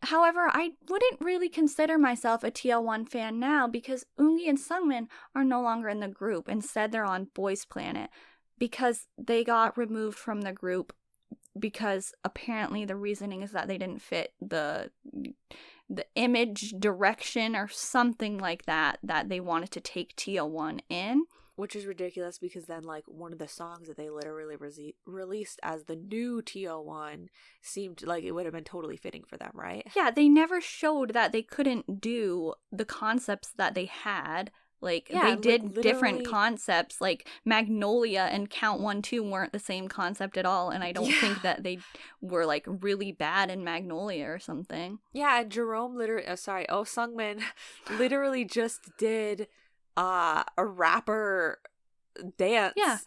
However, I wouldn't really consider myself a TO1 fan now because Eungi and Sungmin are no longer in the group. Instead, they're on Boys Planet, because they got removed from the group because apparently the reasoning is that they didn't fit the image direction or something like that they wanted to take TO1 in. Which is ridiculous because then like one of the songs that they literally released as the new TO1 seemed like it would have been totally fitting for them, right? Yeah, they never showed that they couldn't do the concepts that they had. Like, they did like, different concepts, like Magnolia and Count 1-2 weren't the same concept at all, and I don't think that they were, like, really bad in Magnolia or something. Yeah, and Jerome Sungmin literally just did a rapper dance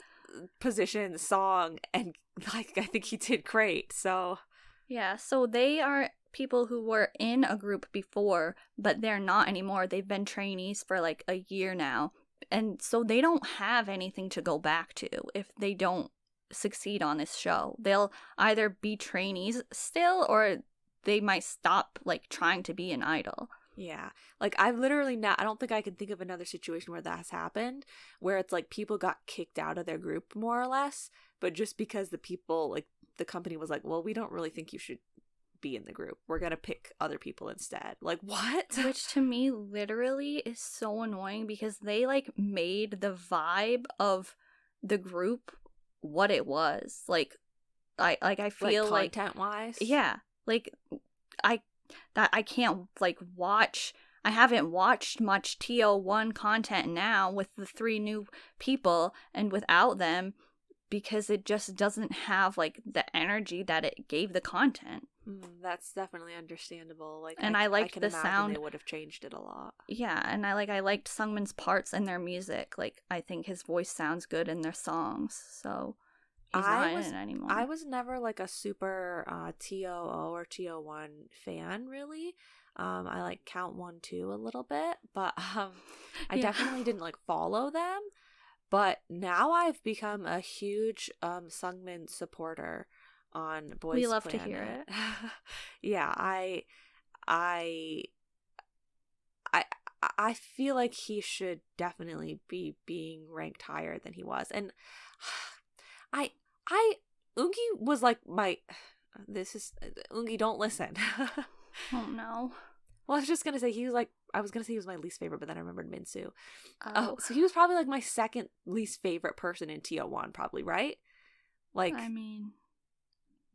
position song, and, like, I think he did great, so. Yeah, so they are people who were in a group before, but they're not anymore. They've been trainees for like a year now. And so they don't have anything to go back to if they don't succeed on this show. They'll either be trainees still or they might stop like trying to be an idol. Yeah. Like I've literally I don't think I can think of another situation where that has happened, where it's like people got kicked out of their group more or less, but just because the people, like the company was like, well, we don't really think you should be in the group. We're gonna pick other people instead. Like, what? Which to me literally is so annoying because they like made the vibe of the group what it was. Like I feel like content wise. Yeah. Like I can't like watch. I haven't watched much TO1 content now with the 3 new people and without them because it just doesn't have like the energy that it gave the content. That's definitely understandable. Like, and I liked the sound. They would have changed it a lot. Yeah, and I liked Sungmin's parts and their music. Like, I think his voice sounds good in their songs. So, he's not in it anymore. I was never like a super TOO or TO1 fan, really. I like Count 1, 2 a little bit, but I definitely didn't like follow them. But now I've become a huge Sungmin supporter on Boys Planet. We love to hear it. Yeah, I feel like he should definitely be being ranked higher than he was. And Ungi was like Ungi, don't listen. Oh no. Well, I was just going to say he was my least favorite, but then I remembered Minsu. Oh. So he was probably like my second least favorite person in TO1, probably, right? Like, I mean,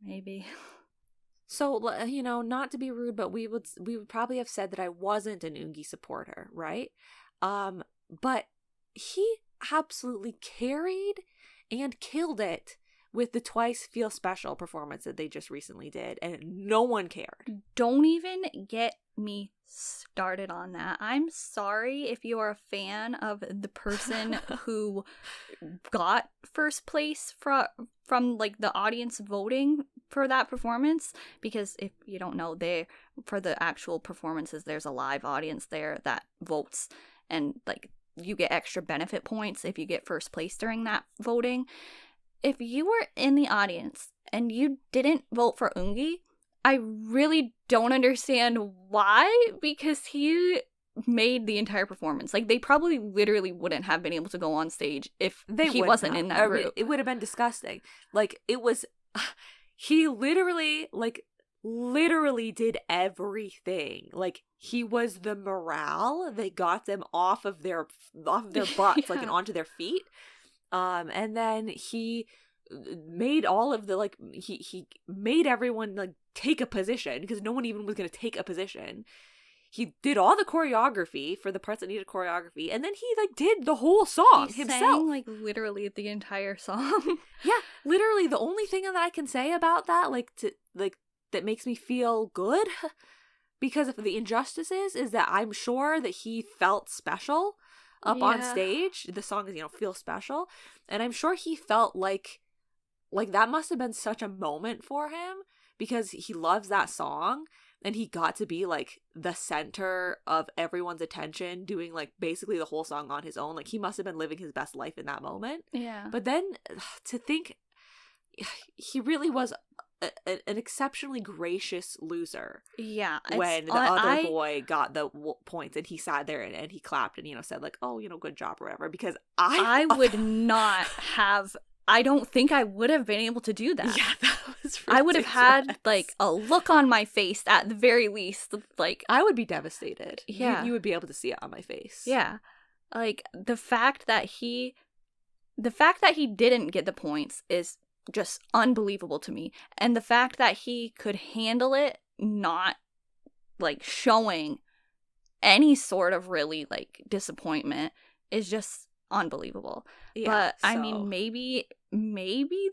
maybe. So, you know, not to be rude, but we would probably have said that I wasn't an Ungi supporter, right? But he absolutely carried and killed it with the Twice Feel Special performance that they just recently did, and no one cared. Don't even get me started on that. I'm sorry if you are a fan of the person who got first place from like the audience voting for that performance, because if you don't know, for the actual performances there's a live audience there that votes, and like you get extra benefit points if you get first place during that voting. If you were in the audience and you didn't vote for Ungi, I really don't understand why, because he made the entire performance. Like, they probably literally wouldn't have been able to go on stage if he wasn't in that group. It would have been disgusting. Like, it was... He literally did everything. Like, he was the morale that got them off of their butts, like, and onto their feet. And then he made all of the, like, he made everyone, like, take a position, because no one even was going to take a position. He did all the choreography for the parts that needed choreography, and then he, like, did the whole song himself. Sang, like, literally the entire song. Yeah, literally the only thing that I can say about that, that makes me feel good, because of the injustices, is that I'm sure that he felt special up on stage. The song is, you know, Feel Special, and I'm sure he felt like that must have been such a moment for him, because he loves that song, and he got to be, like, the center of everyone's attention, doing, like, basically the whole song on his own. Like, he must have been living his best life in that moment. Yeah. But then to think he really was an exceptionally gracious loser. Yeah. When the other boy got the points, and he sat there and he clapped and, you know, said, like, oh, you know, good job or whatever, because I would not have... I don't think I would have been able to do that. Yeah, that was ridiculous. I would have had, like, a look on my face at the very least. Like, I would be devastated. Yeah. You would be able to see it on my face. Yeah. Like, the fact that he didn't get the points is just unbelievable to me. And the fact that he could handle it not, like, showing any sort of really, like, disappointment is just unbelievable. Yeah, but I mean, maybe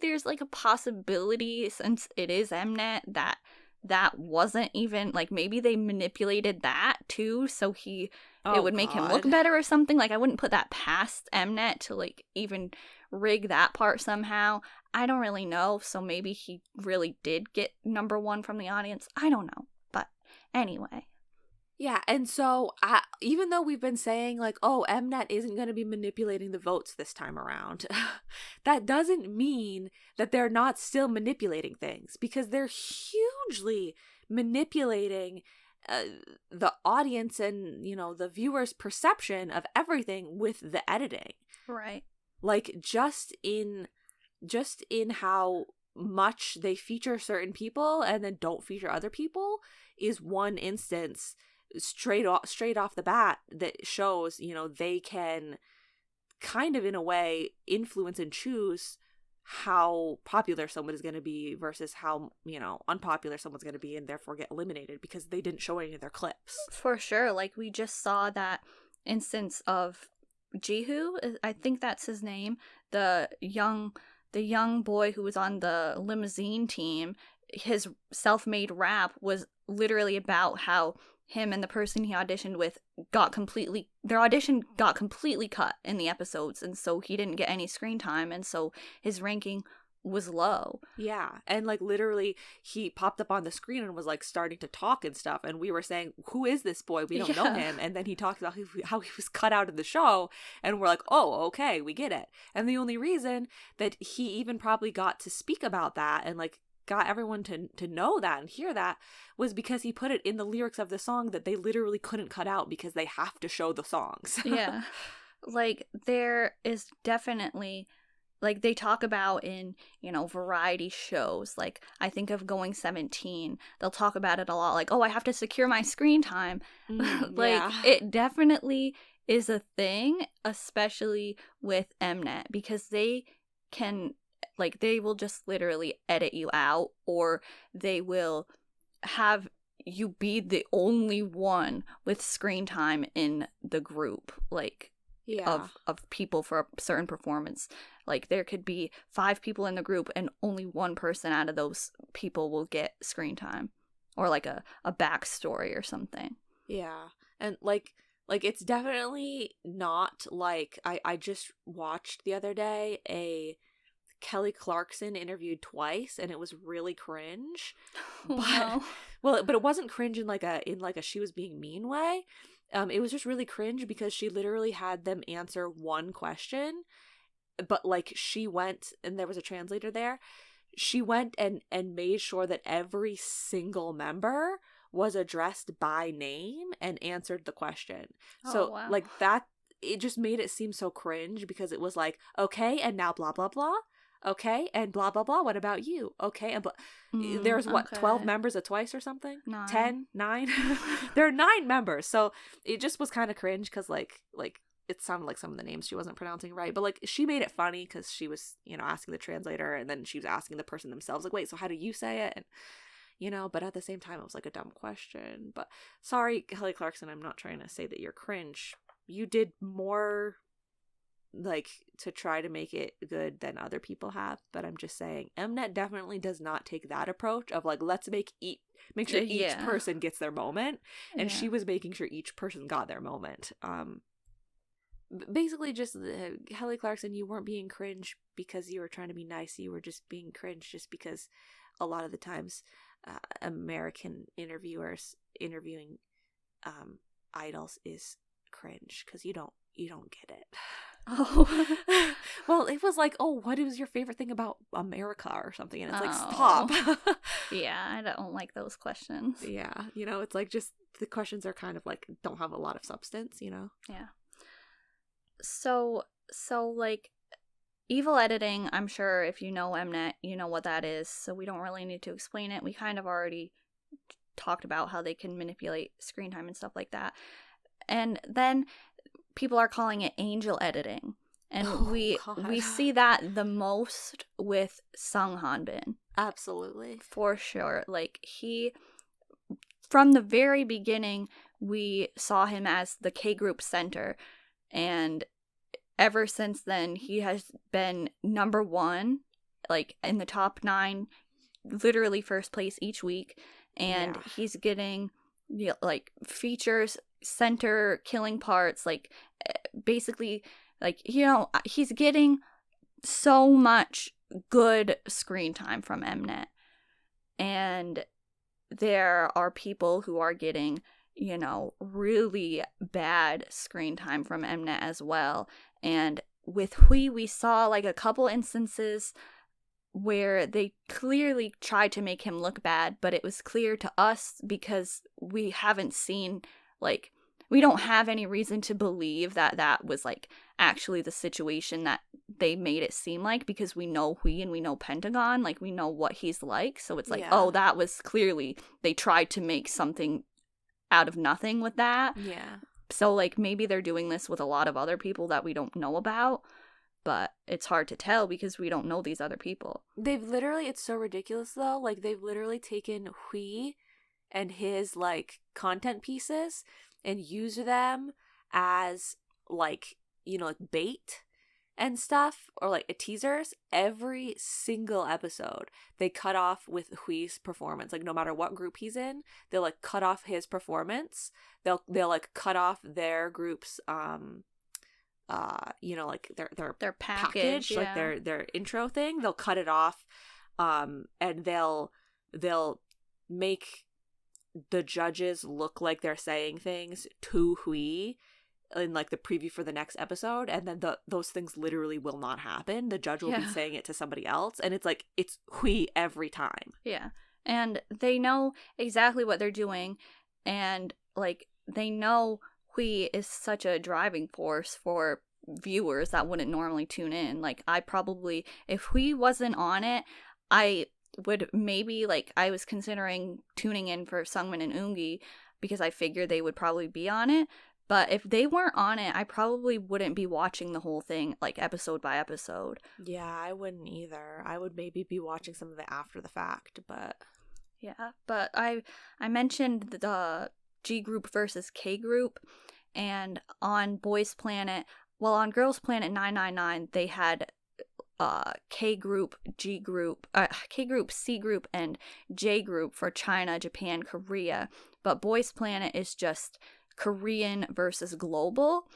there's, like, a possibility, since it is Mnet, that wasn't even, like, maybe they manipulated that too, so it would make him look better or something. Like, I wouldn't put that past Mnet to, like, even rig that part somehow. I don't really know, so maybe he really did get number one from the audience. I don't know, but anyway. Yeah, and so even though we've been saying, like, oh, Mnet isn't going to be manipulating the votes this time around, that doesn't mean that they're not still manipulating things, because they're hugely manipulating the audience and, you know, the viewer's perception of everything with the editing. Right. Like, just in how much they feature certain people and then don't feature other people is one instance straight off the bat that shows, you know, they can kind of, in a way, influence and choose how popular someone is going to be versus how, you know, unpopular someone's going to be, and therefore get eliminated because they didn't show any of their clips. For sure. Like, we just saw that instance of Jihu, I think that's his name, the young boy who was on the limousine team. His self-made rap was literally about how him and the person he auditioned with their audition got completely cut in the episodes, and so he didn't get any screen time, and so his ranking was low. Yeah, and like literally he popped up on the screen and was like starting to talk and stuff, and we were saying, who is this boy? We don't know him. And then he talked about how he was cut out of the show, and we're like, oh, okay, we get it. And the only reason that he even probably got to speak about that and like got everyone to know that and hear that was because he put it in the lyrics of the song that they literally couldn't cut out because they have to show the songs. Yeah. Like, there is definitely, like, they talk about in, you know, variety shows. Like, I think of Going 17. They'll talk about it a lot. Like, oh, I have to secure my screen time. Like, it definitely is a thing, especially with Mnet, because they can, like, they will just literally edit you out, or they will have you be the only one with screen time in the group, like, of people for a certain performance. Like, there could be 5 people in the group and only one person out of those people will get screen time, or like a backstory or something. Yeah. And like it's definitely not like I just watched the other day a Kelly Clarkson interviewed twice, and it was really cringe. Wow. But it wasn't cringe in like a she was being mean way. It was just really cringe because she literally had them answer one question, but like she went, and there was a translator there. She went and made sure that every single member was addressed by name and answered the question. So wow. like that, it just made it seem so cringe because it was like, okay, and now blah blah blah. Okay, and blah blah blah. What about you? Okay, and there's what, okay. 12 members of Twice or something? 9. 10? 9? There are 9 members, so it just was kind of cringe because like it sounded like some of the names she wasn't pronouncing right, but like she made it funny because she was, you know, asking the translator, and then she was asking the person themselves, like, wait, so how do you say it? And you know, but at the same time it was like a dumb question. But sorry, Kelly Clarkson, I'm not trying to say that you're cringe. You did more like to try to make it good than other people have, but I'm just saying Mnet definitely does not take that approach of like, let's make sure each person gets their moment, and she was making sure each person got their moment. Basically just Kelly Clarkson, you weren't being cringe because you were trying to be nice, you were just being cringe just because a lot of the times American interviewers interviewing idols is cringe because you don't get it. Oh. Well, it was like, oh, what is your favorite thing about America or something? And it's like, stop. Yeah, I don't like those questions. Yeah, you know, it's like just the questions are kind of like don't have a lot of substance, you know? Yeah. So like, evil editing, I'm sure if you know Mnet, you know what that is, so we don't really need to explain it. We kind of already talked about how they can manipulate screen time and stuff like that. And then people are calling it angel editing. And we see that the most with Sung Hanbin. Absolutely. For sure. Like, from the very beginning, we saw him as the K-group center. And ever since then, he has been number 1, like, in the top 9, literally first place each week. And he's getting, you know, like, features, center, killing parts, like, basically, like, you know, he's getting so much good screen time from Mnet. And there are people who are getting, you know, really bad screen time from Mnet as well. And with Hui, we saw like a couple instances where they clearly tried to make him look bad, but it was clear to us because we haven't seen, like, we don't have any reason to believe that that was like actually the situation that they made it seem like, because we know Hui and we know Pentagon, like, we know what he's like. So it's like, oh, that was clearly, they tried to make something out of nothing with that. Yeah. So like, maybe they're doing this with a lot of other people that we don't know about, but it's hard to tell because we don't know these other people. They've literally, it's so ridiculous though, like they've literally taken Hui and his like content pieces and use them as like, you know, like bait and stuff, or like teasers. Every single episode they cut off with Hui's performance. Like, no matter what group he's in, they'll like cut off his performance. They'll like cut off their group's like their package, like their intro thing, they'll cut it off, and they'll make the judges look like they're saying things to Hui in like the preview for the next episode, and then those things literally will not happen. The judge will be saying it to somebody else, and it's like it's Hui every time. Yeah. And they know exactly what they're doing, and like they know Hui is such a driving force for viewers that wouldn't normally tune in. Like I probably, if Hui wasn't on it, I would maybe, like, I was considering tuning in for Sungmin and Eungi because I figured they would probably be on it. But if they weren't on it, I probably wouldn't be watching the whole thing, like, episode by episode. Yeah, I wouldn't either. I would maybe be watching some of it after the fact, but... Yeah, but I mentioned the G group versus K group, and on Boys Planet, well, on Girls Planet 999, they had K group, G group, K group, C group, and J group for China, Japan, Korea. But Boys Planet is just Korean versus global,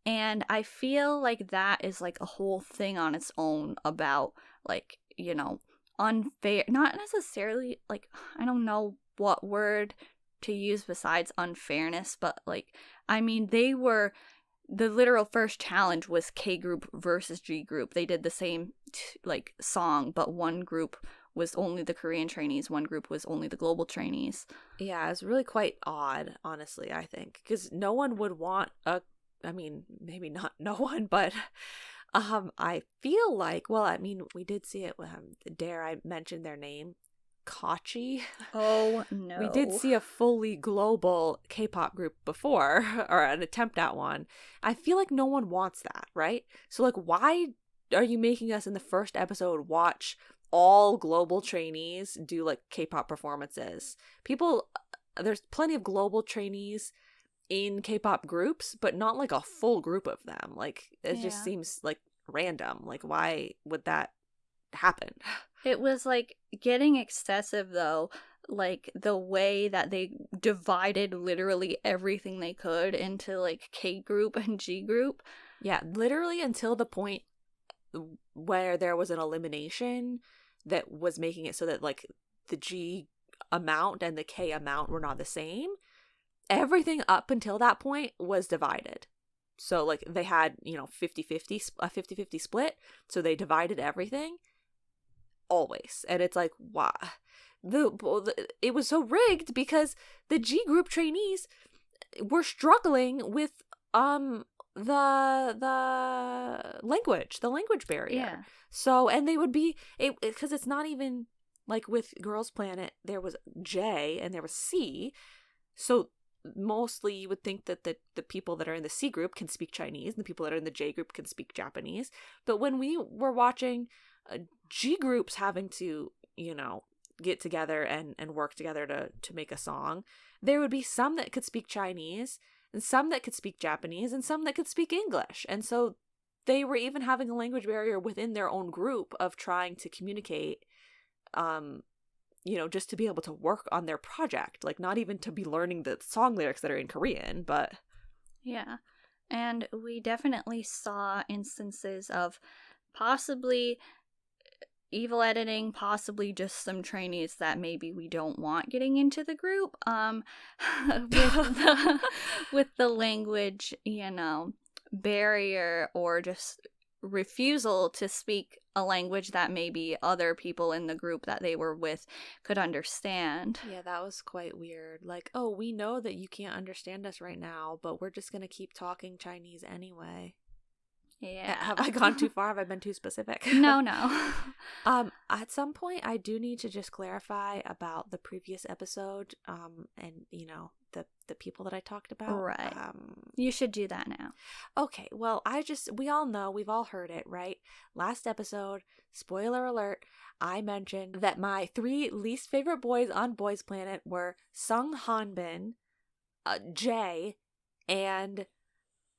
and I feel like that is like a whole thing on its own about, like, you know, unfair, not necessarily, like, I don't know what word to use besides unfairness, but like, I mean, they were, the literal first challenge was K group versus G group. They did the same like song, but one group was only the Korean trainees, one group was only the global trainees. Yeah, it's really quite odd, honestly, I think, because no one would want I mean, maybe not no one, but I feel like, well, I mean, we did see it with dare I mention their name? Kachi. Oh no. We did see a fully global K-pop group before, or an attempt at one. I feel like no one wants that, right? So like, why are you making us in the first episode watch all global trainees do like K-pop performances? People, there's plenty of global trainees in K-pop groups, but not like a full group of them. Like, it just seems like random. Like, why would that happen? It was like getting excessive though, like the way that they divided literally everything they could into like K group and G group. Yeah, literally until the point where there was an elimination that was making it so that like the G amount and the K amount were not the same. Everything up until that point was divided. So like they had, you know, 50-50, a 50-50 split. So they divided everything. Always. And it's like, wow. It was so rigged because the G group trainees were struggling with the language barrier. Yeah. So, and they would be, because it's not even like with Girls Planet, there was J and there was C. So mostly you would think that the people that are in the C group can speak Chinese and the people that are in the J group can speak Japanese. But when we were watching G groups having to, you know, get together and work together to make a song, there would be some that could speak Chinese and some that could speak Japanese and some that could speak English. And so they were even having a language barrier within their own group of trying to communicate, you know, just to be able to work on their project, like not even to be learning the song lyrics that are in Korean, but yeah. And we definitely saw instances of possibly evil editing, possibly just some trainees that maybe we don't want getting into the group, with the language, you know, barrier, or just refusal to speak a language that maybe other people in the group that they were with could understand. Yeah, that was quite weird. Like, oh, we know that you can't understand us right now, but we're just gonna keep talking Chinese anyway. Yeah. Have I gone too far? Have I been too specific? No. At some point, I do need to just clarify about the previous episode, and, you know, the people that I talked about. Right. You should do that now. Okay, well, we all know, we've all heard it, right? Last episode, spoiler alert, I mentioned that my 3 least favorite boys on Boys Planet were Sung Hanbin, Jae, and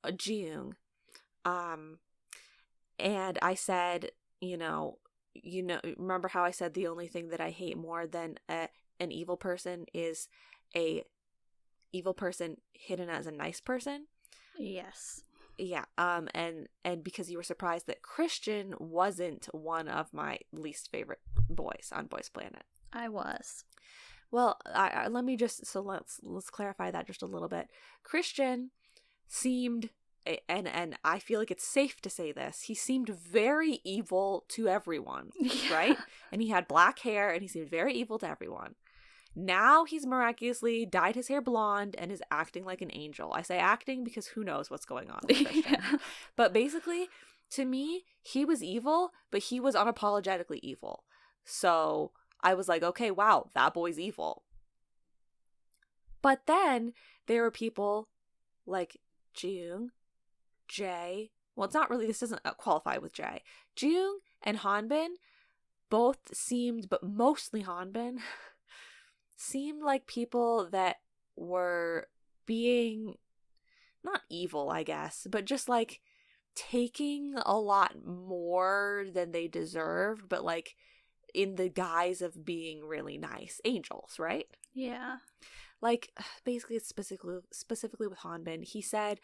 Jiyoung. And I said, you know, remember how I said the only thing that I hate more than an evil person is a evil person hidden as a nice person? Yes. Yeah, and because you were surprised that Christian wasn't one of my least favorite boys on Boys Planet. I was. Well, let's clarify that just a little bit. Christian seemed, and I feel like it's safe to say this, he seemed very evil to everyone, right? And he had black hair, and he seemed very evil to everyone. Now he's miraculously dyed his hair blonde and is acting like an angel. I say acting because who knows what's going on with Christian. Yeah. But basically, to me, he was evil, but he was unapologetically evil. So I was like, okay, wow, that boy's evil. But then there were people like Jung, Jae. Well, it's not really, this doesn't qualify with Jae. Jung and Hanbin both seemed, but mostly Hanbin, seemed like people that were being not evil, I guess, but just like taking a lot more than they deserved, but like in the guise of being really nice angels, right? Yeah. Like, basically, it's specifically with Hanbin. He said,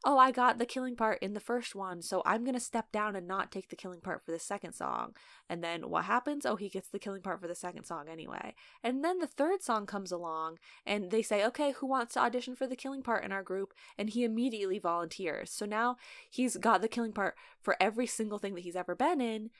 oh, I got the killing part in the first one, so I'm going to step down and not take the killing part for the second song. And then what happens? Oh, he gets the killing part for the second song anyway. And then the third song comes along, and they say, okay, who wants to audition for the killing part in our group? And he immediately volunteers. So now he's got the killing part for every single thing that he's ever been in.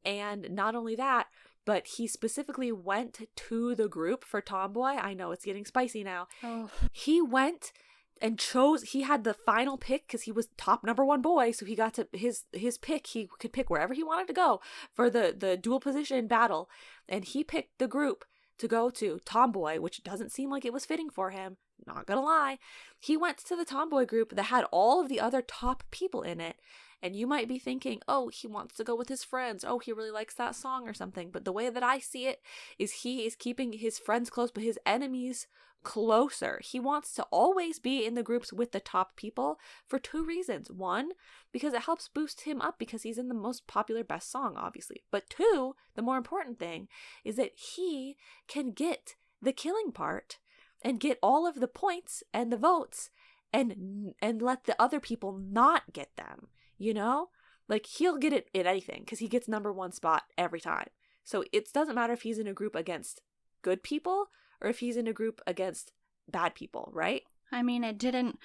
And not only that, but he specifically went to the group for Tomboy. I know it's getting spicy now. Oh. He went and he had the final pick because he was top #1 boy. So he got to his pick. He could pick wherever he wanted to go for the dual position battle. And he picked the group to go to Tomboy, which doesn't seem like it was fitting for him. Not gonna lie. He went to the Tomboy group that had all of the other top people in it. And you might be thinking, oh, he wants to go with his friends. Oh, he really likes that song or something. But the way that I see it is he is keeping his friends close, but his enemies closer. He wants to always be in the groups with the top people for 2 reasons. 1, because it helps boost him up because he's in the most popular best song, obviously. But 2, the more important thing is that he can get the killing part and get all of the points and the votes and let the other people not get them. You know, like he'll get it in anything because he gets #1 spot every time. So it doesn't matter if he's in a group against good people or if he's in a group against bad people, right? I mean, it didn't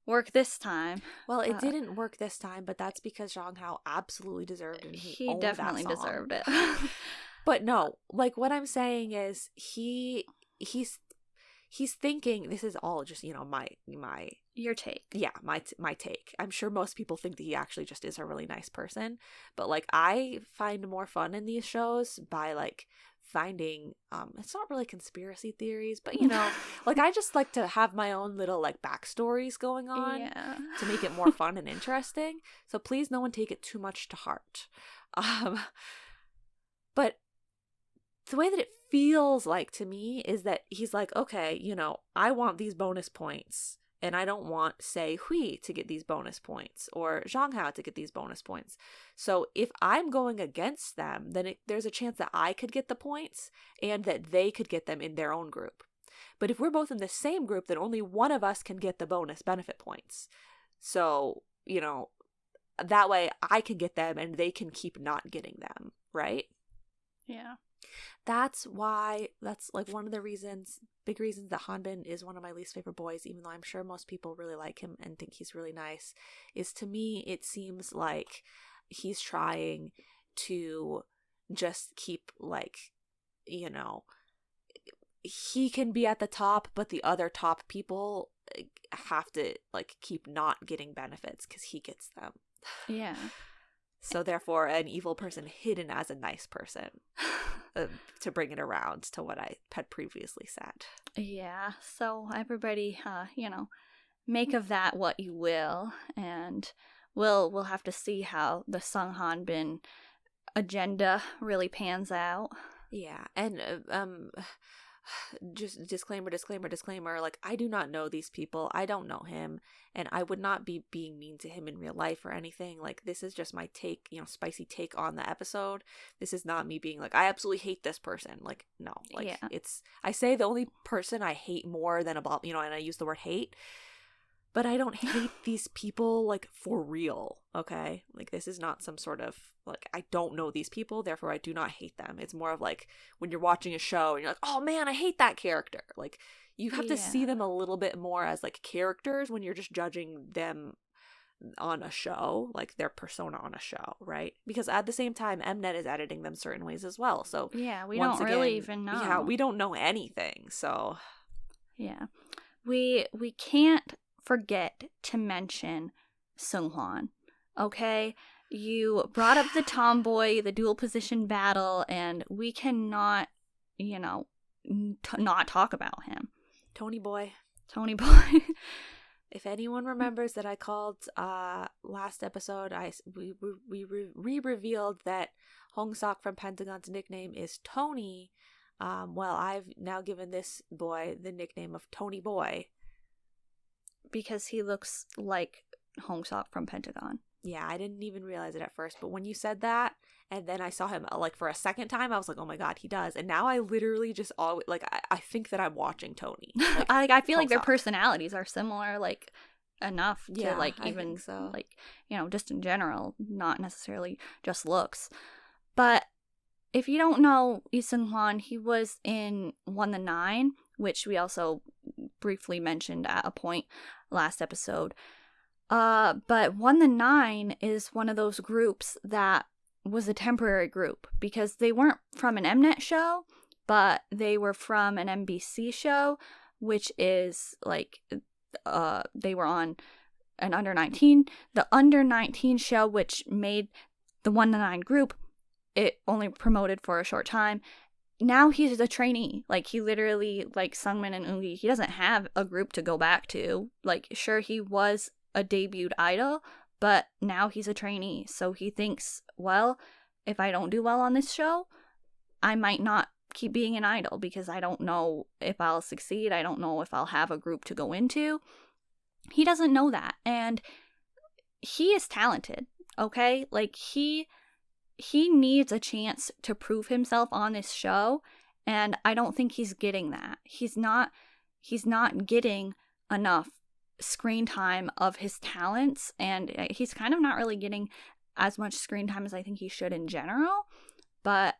work this time. Well, it didn't work this time, but that's because Zhang Hao absolutely deserved it. He definitely deserved it. But no, like what I'm saying is he's thinking, this is all just, you know, my your take. Yeah, my take. I'm sure most people think that he actually just is a really nice person, but like I find more fun in these shows by like finding it's not really conspiracy theories, but you know, like I just like to have my own little like backstories going on to make it more fun and interesting. So please no one take it too much to heart. But the way that it feels like to me is that he's like, okay, you know, I want these bonus points and I don't want, say, Hui to get these bonus points or Zhang Hao to get these bonus points. So if I'm going against them, then there's a chance that I could get the points and that they could get them in their own group. But if we're both in the same group, then only one of us can get the bonus benefit points. So, you know, that way I can get them and they can keep not getting them, right? Yeah. That's why, that's like one of the big reasons that Hanbin is one of my least favorite boys, even though I'm sure most people really like him and think he's really nice, is to me, it seems like he's trying to just keep like, you know, he can be at the top, but the other top people have to like keep not getting benefits because he gets them. Yeah. So therefore, an evil person hidden as a nice person, to bring it around to what I had previously said. Yeah. So everybody, you know, make of that what you will, and we'll have to see how the Sung Hanbin agenda really pans out. Yeah, and just disclaimer, like, I do not know these people. I don't know him, and I would not be being mean to him in real life or anything. Like, this is just my take, you know, spicy take on the episode. This is not me being like, I absolutely hate this person. Like, no, like, yeah. I say the only person I hate more than about, you know, and I use the word hate, But I don't hate these people, like, for real, okay? Like, this is not some sort of, like, I don't know these people, therefore I do not hate them. It's more of, like, when you're watching a show and you're like, oh, man, I hate that character. Like, you have to see them a little bit more as, like, characters when you're just judging them on a show, like, their persona on a show, right? Because at the same time, Mnet is editing them certain ways as well. So, yeah, we don't really even know. Yeah, we don't know anything, so. Yeah. We can't forget to mention Seonghwan, okay? You brought up the tomboy, the dual position battle, and we cannot, not talk about him. Tony boy. If anyone remembers that I called last episode, we revealed that Hong-sok from Pentagon's nickname is Tony. Well, I've now given this boy the nickname of Tony Boy. Because he looks like Hong-sok from Pentagon. Yeah, I didn't even realize it at first, but when you said that, and then I saw him, like, for a second time, I was like, oh my god, he does. And now I literally just always, like, I think that I'm watching Tony. Like, I feel like their personalities are similar, like, enough to, yeah, like, even, so. Like, just in general, not necessarily just looks. But if you don't know Lee Seung-hwan, he was in One the Nine, which we also briefly mentioned at a point last episode. But One the Nine is one of those groups that was a temporary group because they weren't from an Mnet show, but they were from an MBC show, which is like, they were on an under 19. The under 19 show, which made the One to Nine group, it only promoted for a short time. Now he's a trainee. Like, he literally, like Sungmin and Eungi, he doesn't have a group to go back to. Like, sure, he was a debuted idol, but now he's a trainee. So he thinks, well, if I don't do well on this show, I might not keep being an idol because I don't know if I'll succeed. I don't know if I'll have a group to go into. He doesn't know that. And he is talented, okay? Like, he needs a chance to prove himself on this show, and I don't think he's getting that. He's not getting enough screen time of his talents, and he's kind of not really getting as much screen time as I think he should in general. But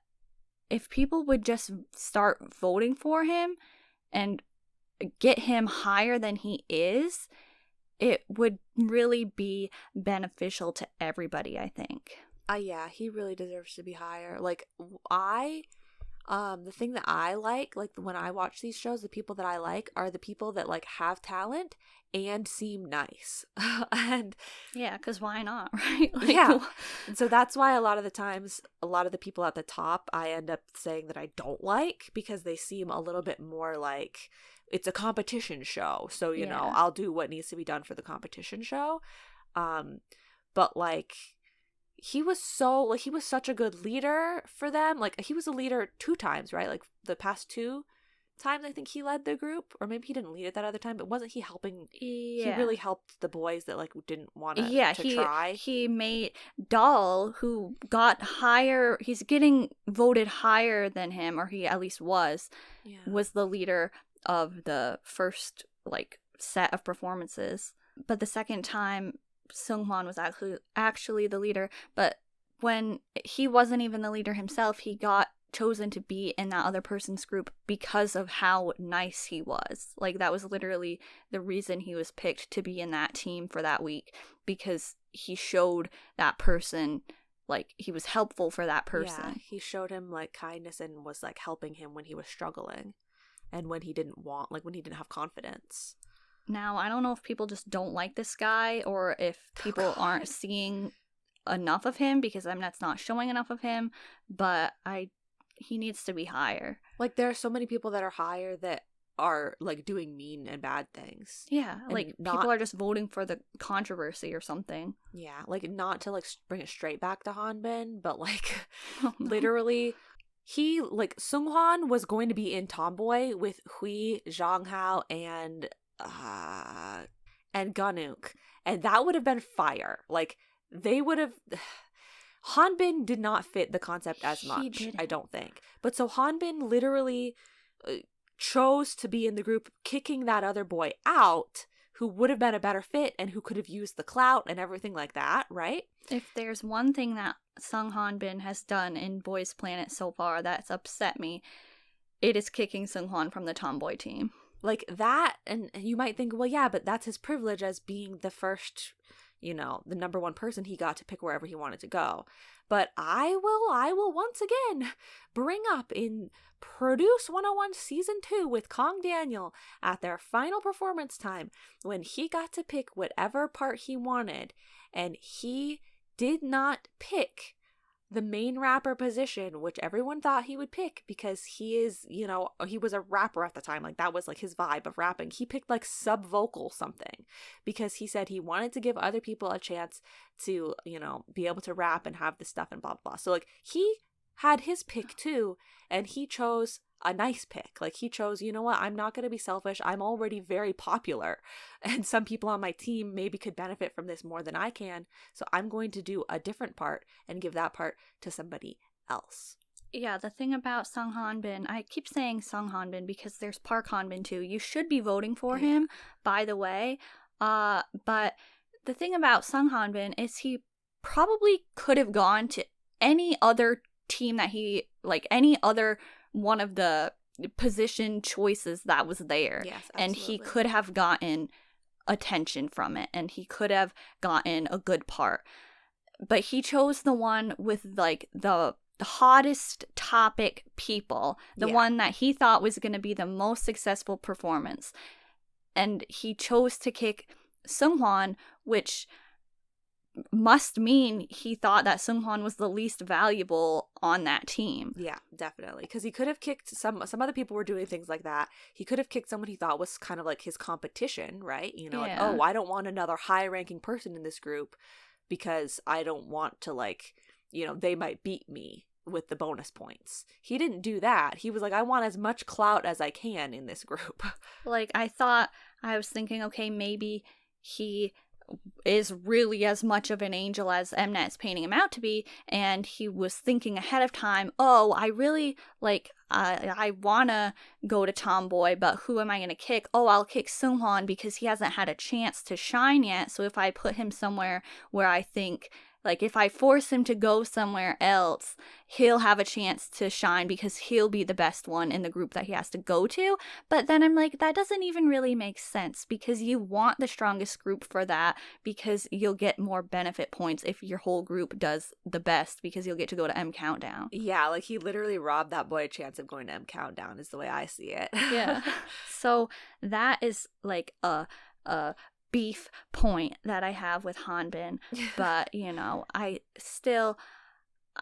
if people would just start voting for him and get him higher than he is, it would really be beneficial to everybody, I think. Yeah, he really deserves to be higher. Like, the thing that I like when I watch these shows, the people that I like are the people that, like, have talent and seem nice. And yeah, because why not, right? Like, yeah. And so that's why a lot of the times, a lot of the people at the top, I end up saying that I don't like because they seem a little bit more like it's a competition show. So, you know, I'll do what needs to be done for the competition show. But, like, he was such a good leader for them. Like, he was a leader 2 times, right? Like, the past 2 times I think he led the group, or maybe he didn't lead it that other time, but wasn't he helping? Yeah. He really helped the boys that, like, didn't want to try. He made Dahl, who got higher, he's getting voted higher than him, or he at least was the leader of the first, like, set of performances. But the second time, Seung-hwan was actually the leader, but when he wasn't even the leader himself, he got chosen to be in that other person's group because of how nice he was. Like, that was literally the reason he was picked to be in that team for that week, because he showed that person, like, he was helpful for that person. Yeah, he showed him, like, kindness and was, like, helping him when he was struggling and when he didn't have confidence. Now, I don't know if people just don't like this guy or if people aren't seeing enough of him because Mnet's not showing enough of him, but he needs to be higher. Like, there are so many people that are higher that are, like, doing mean and bad things. Yeah, like, people are just voting for the controversy or something. Yeah, like, not to, like, bring it straight back to Hanbin, but, like, literally, he, like, Seung-hwan was going to be in Tomboy with Hui, Zhanghao, and Ganuk, and that would have been fire. Like, they would have. Hanbin did not fit the concept as much, I don't think. But so Hanbin literally chose to be in the group, kicking that other boy out who would have been a better fit and who could have used the clout and everything like that, right? If there's one thing that Bin has done in Boys Planet so far that's upset me, it is kicking Seunghwan from the tomboy team. Like that, and you might think, well, yeah, but that's his privilege as being the first, the number one person. He got to pick wherever he wanted to go. But I will once again bring up in Produce 101 Season 2 with Kong Daniel at their final performance time when he got to pick whatever part he wanted, and he did not pick the main rapper position, which everyone thought he would pick because he is, he was a rapper at the time. Like, that was like his vibe of rapping. He picked like sub-vocal something because he said he wanted to give other people a chance to, be able to rap and have this stuff and blah, blah, blah. So like he had his pick too, and he chose a nice pick. Like, he chose, you know what, I'm not going to be selfish. I'm already very popular, and some people on my team maybe could benefit from this more than I can. So I'm going to do a different part and give that part to somebody else. Yeah, the thing about Bin, I keep saying Bin because there's Park Hanbin too. You should be voting for him, by the way. But the thing about Bin is he probably could have gone to any other team that he, like any other one of the position choices that was there. Yes, absolutely. And he could have gotten attention from it, and he could have gotten a good part. But he chose the one with like the hottest topic people, the one that he thought was going to be the most successful performance. And he chose to kick Seunghwan, which must mean he thought that Seunghwan was the least valuable on that team. Yeah, definitely. Because he could have kicked some other people were doing things like that. He could have kicked someone he thought was kind of like his competition, right? Like, oh, I don't want another high-ranking person in this group because I don't want to, like, they might beat me with the bonus points. He didn't do that. He was like, I want as much clout as I can in this group. Like, I was thinking, okay, maybe he is really as much of an angel as Mnet is painting him out to be, and he was thinking ahead of time, oh, I really I wanna go to Tomboy, but who am I gonna kick? Oh, I'll kick Seunghwan because he hasn't had a chance to shine yet, so if I put him somewhere where I think, like, if I force him to go somewhere else, he'll have a chance to shine because he'll be the best one in the group that he has to go to. But then I'm like, that doesn't even really make sense because you want the strongest group for that because you'll get more benefit points if your whole group does the best because you'll get to go to M Countdown. Yeah, like he literally robbed that boy a chance of going to M Countdown is the way I see it. Yeah. So that is like a beef point that I have with Hanbin, but I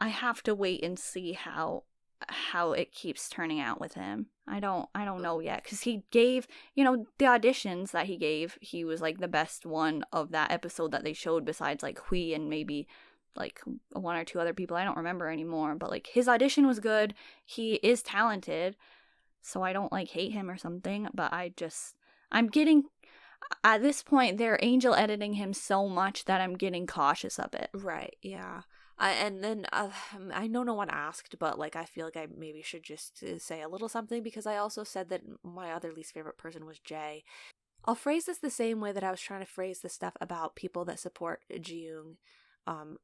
have to wait and see how it keeps turning out with him. I don't know yet because he gave, the auditions that he gave, he was like the best one of that episode that they showed besides like Hui and maybe like one or two other people. I don't remember anymore, but like his audition was good. He is talented, so I don't like hate him or something, but I'm getting, at this point, they're angel editing him so much that I'm getting cautious of it. Right, yeah. And then I know no one asked, but like I feel like I maybe should just say a little something because I also said that my other least favorite person was Jay. I'll phrase this the same way that I was trying to phrase the stuff about people that support Jiyoung.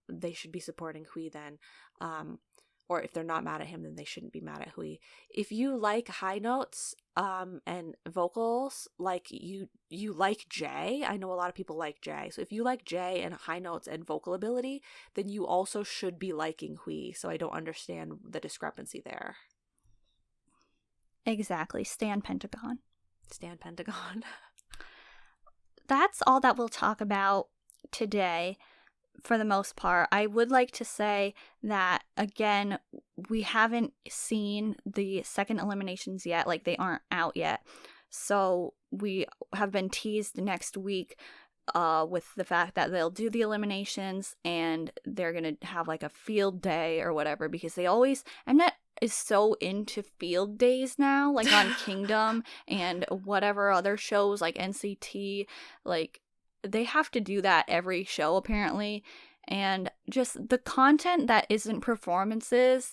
They should be supporting Hui then. Or if they're not mad at him, then they shouldn't be mad at Hui. If you like high notes and vocals, like you like Jay, I know a lot of people like Jay. So if you like Jay and high notes and vocal ability, then you also should be liking Hui. So I don't understand the discrepancy there. Exactly. Stan Pentagon. Stan Pentagon. That's all that we'll talk about today. For the most part, I would like to say that, again, we haven't seen the second eliminations yet. Like, they aren't out yet. So we have been teased next week with the fact that they'll do the eliminations and they're going to have like a field day or whatever because they always, Mnet is so into field days now, like on Kingdom and whatever other shows like NCT, like they have to do that every show apparently, and just the content that isn't performances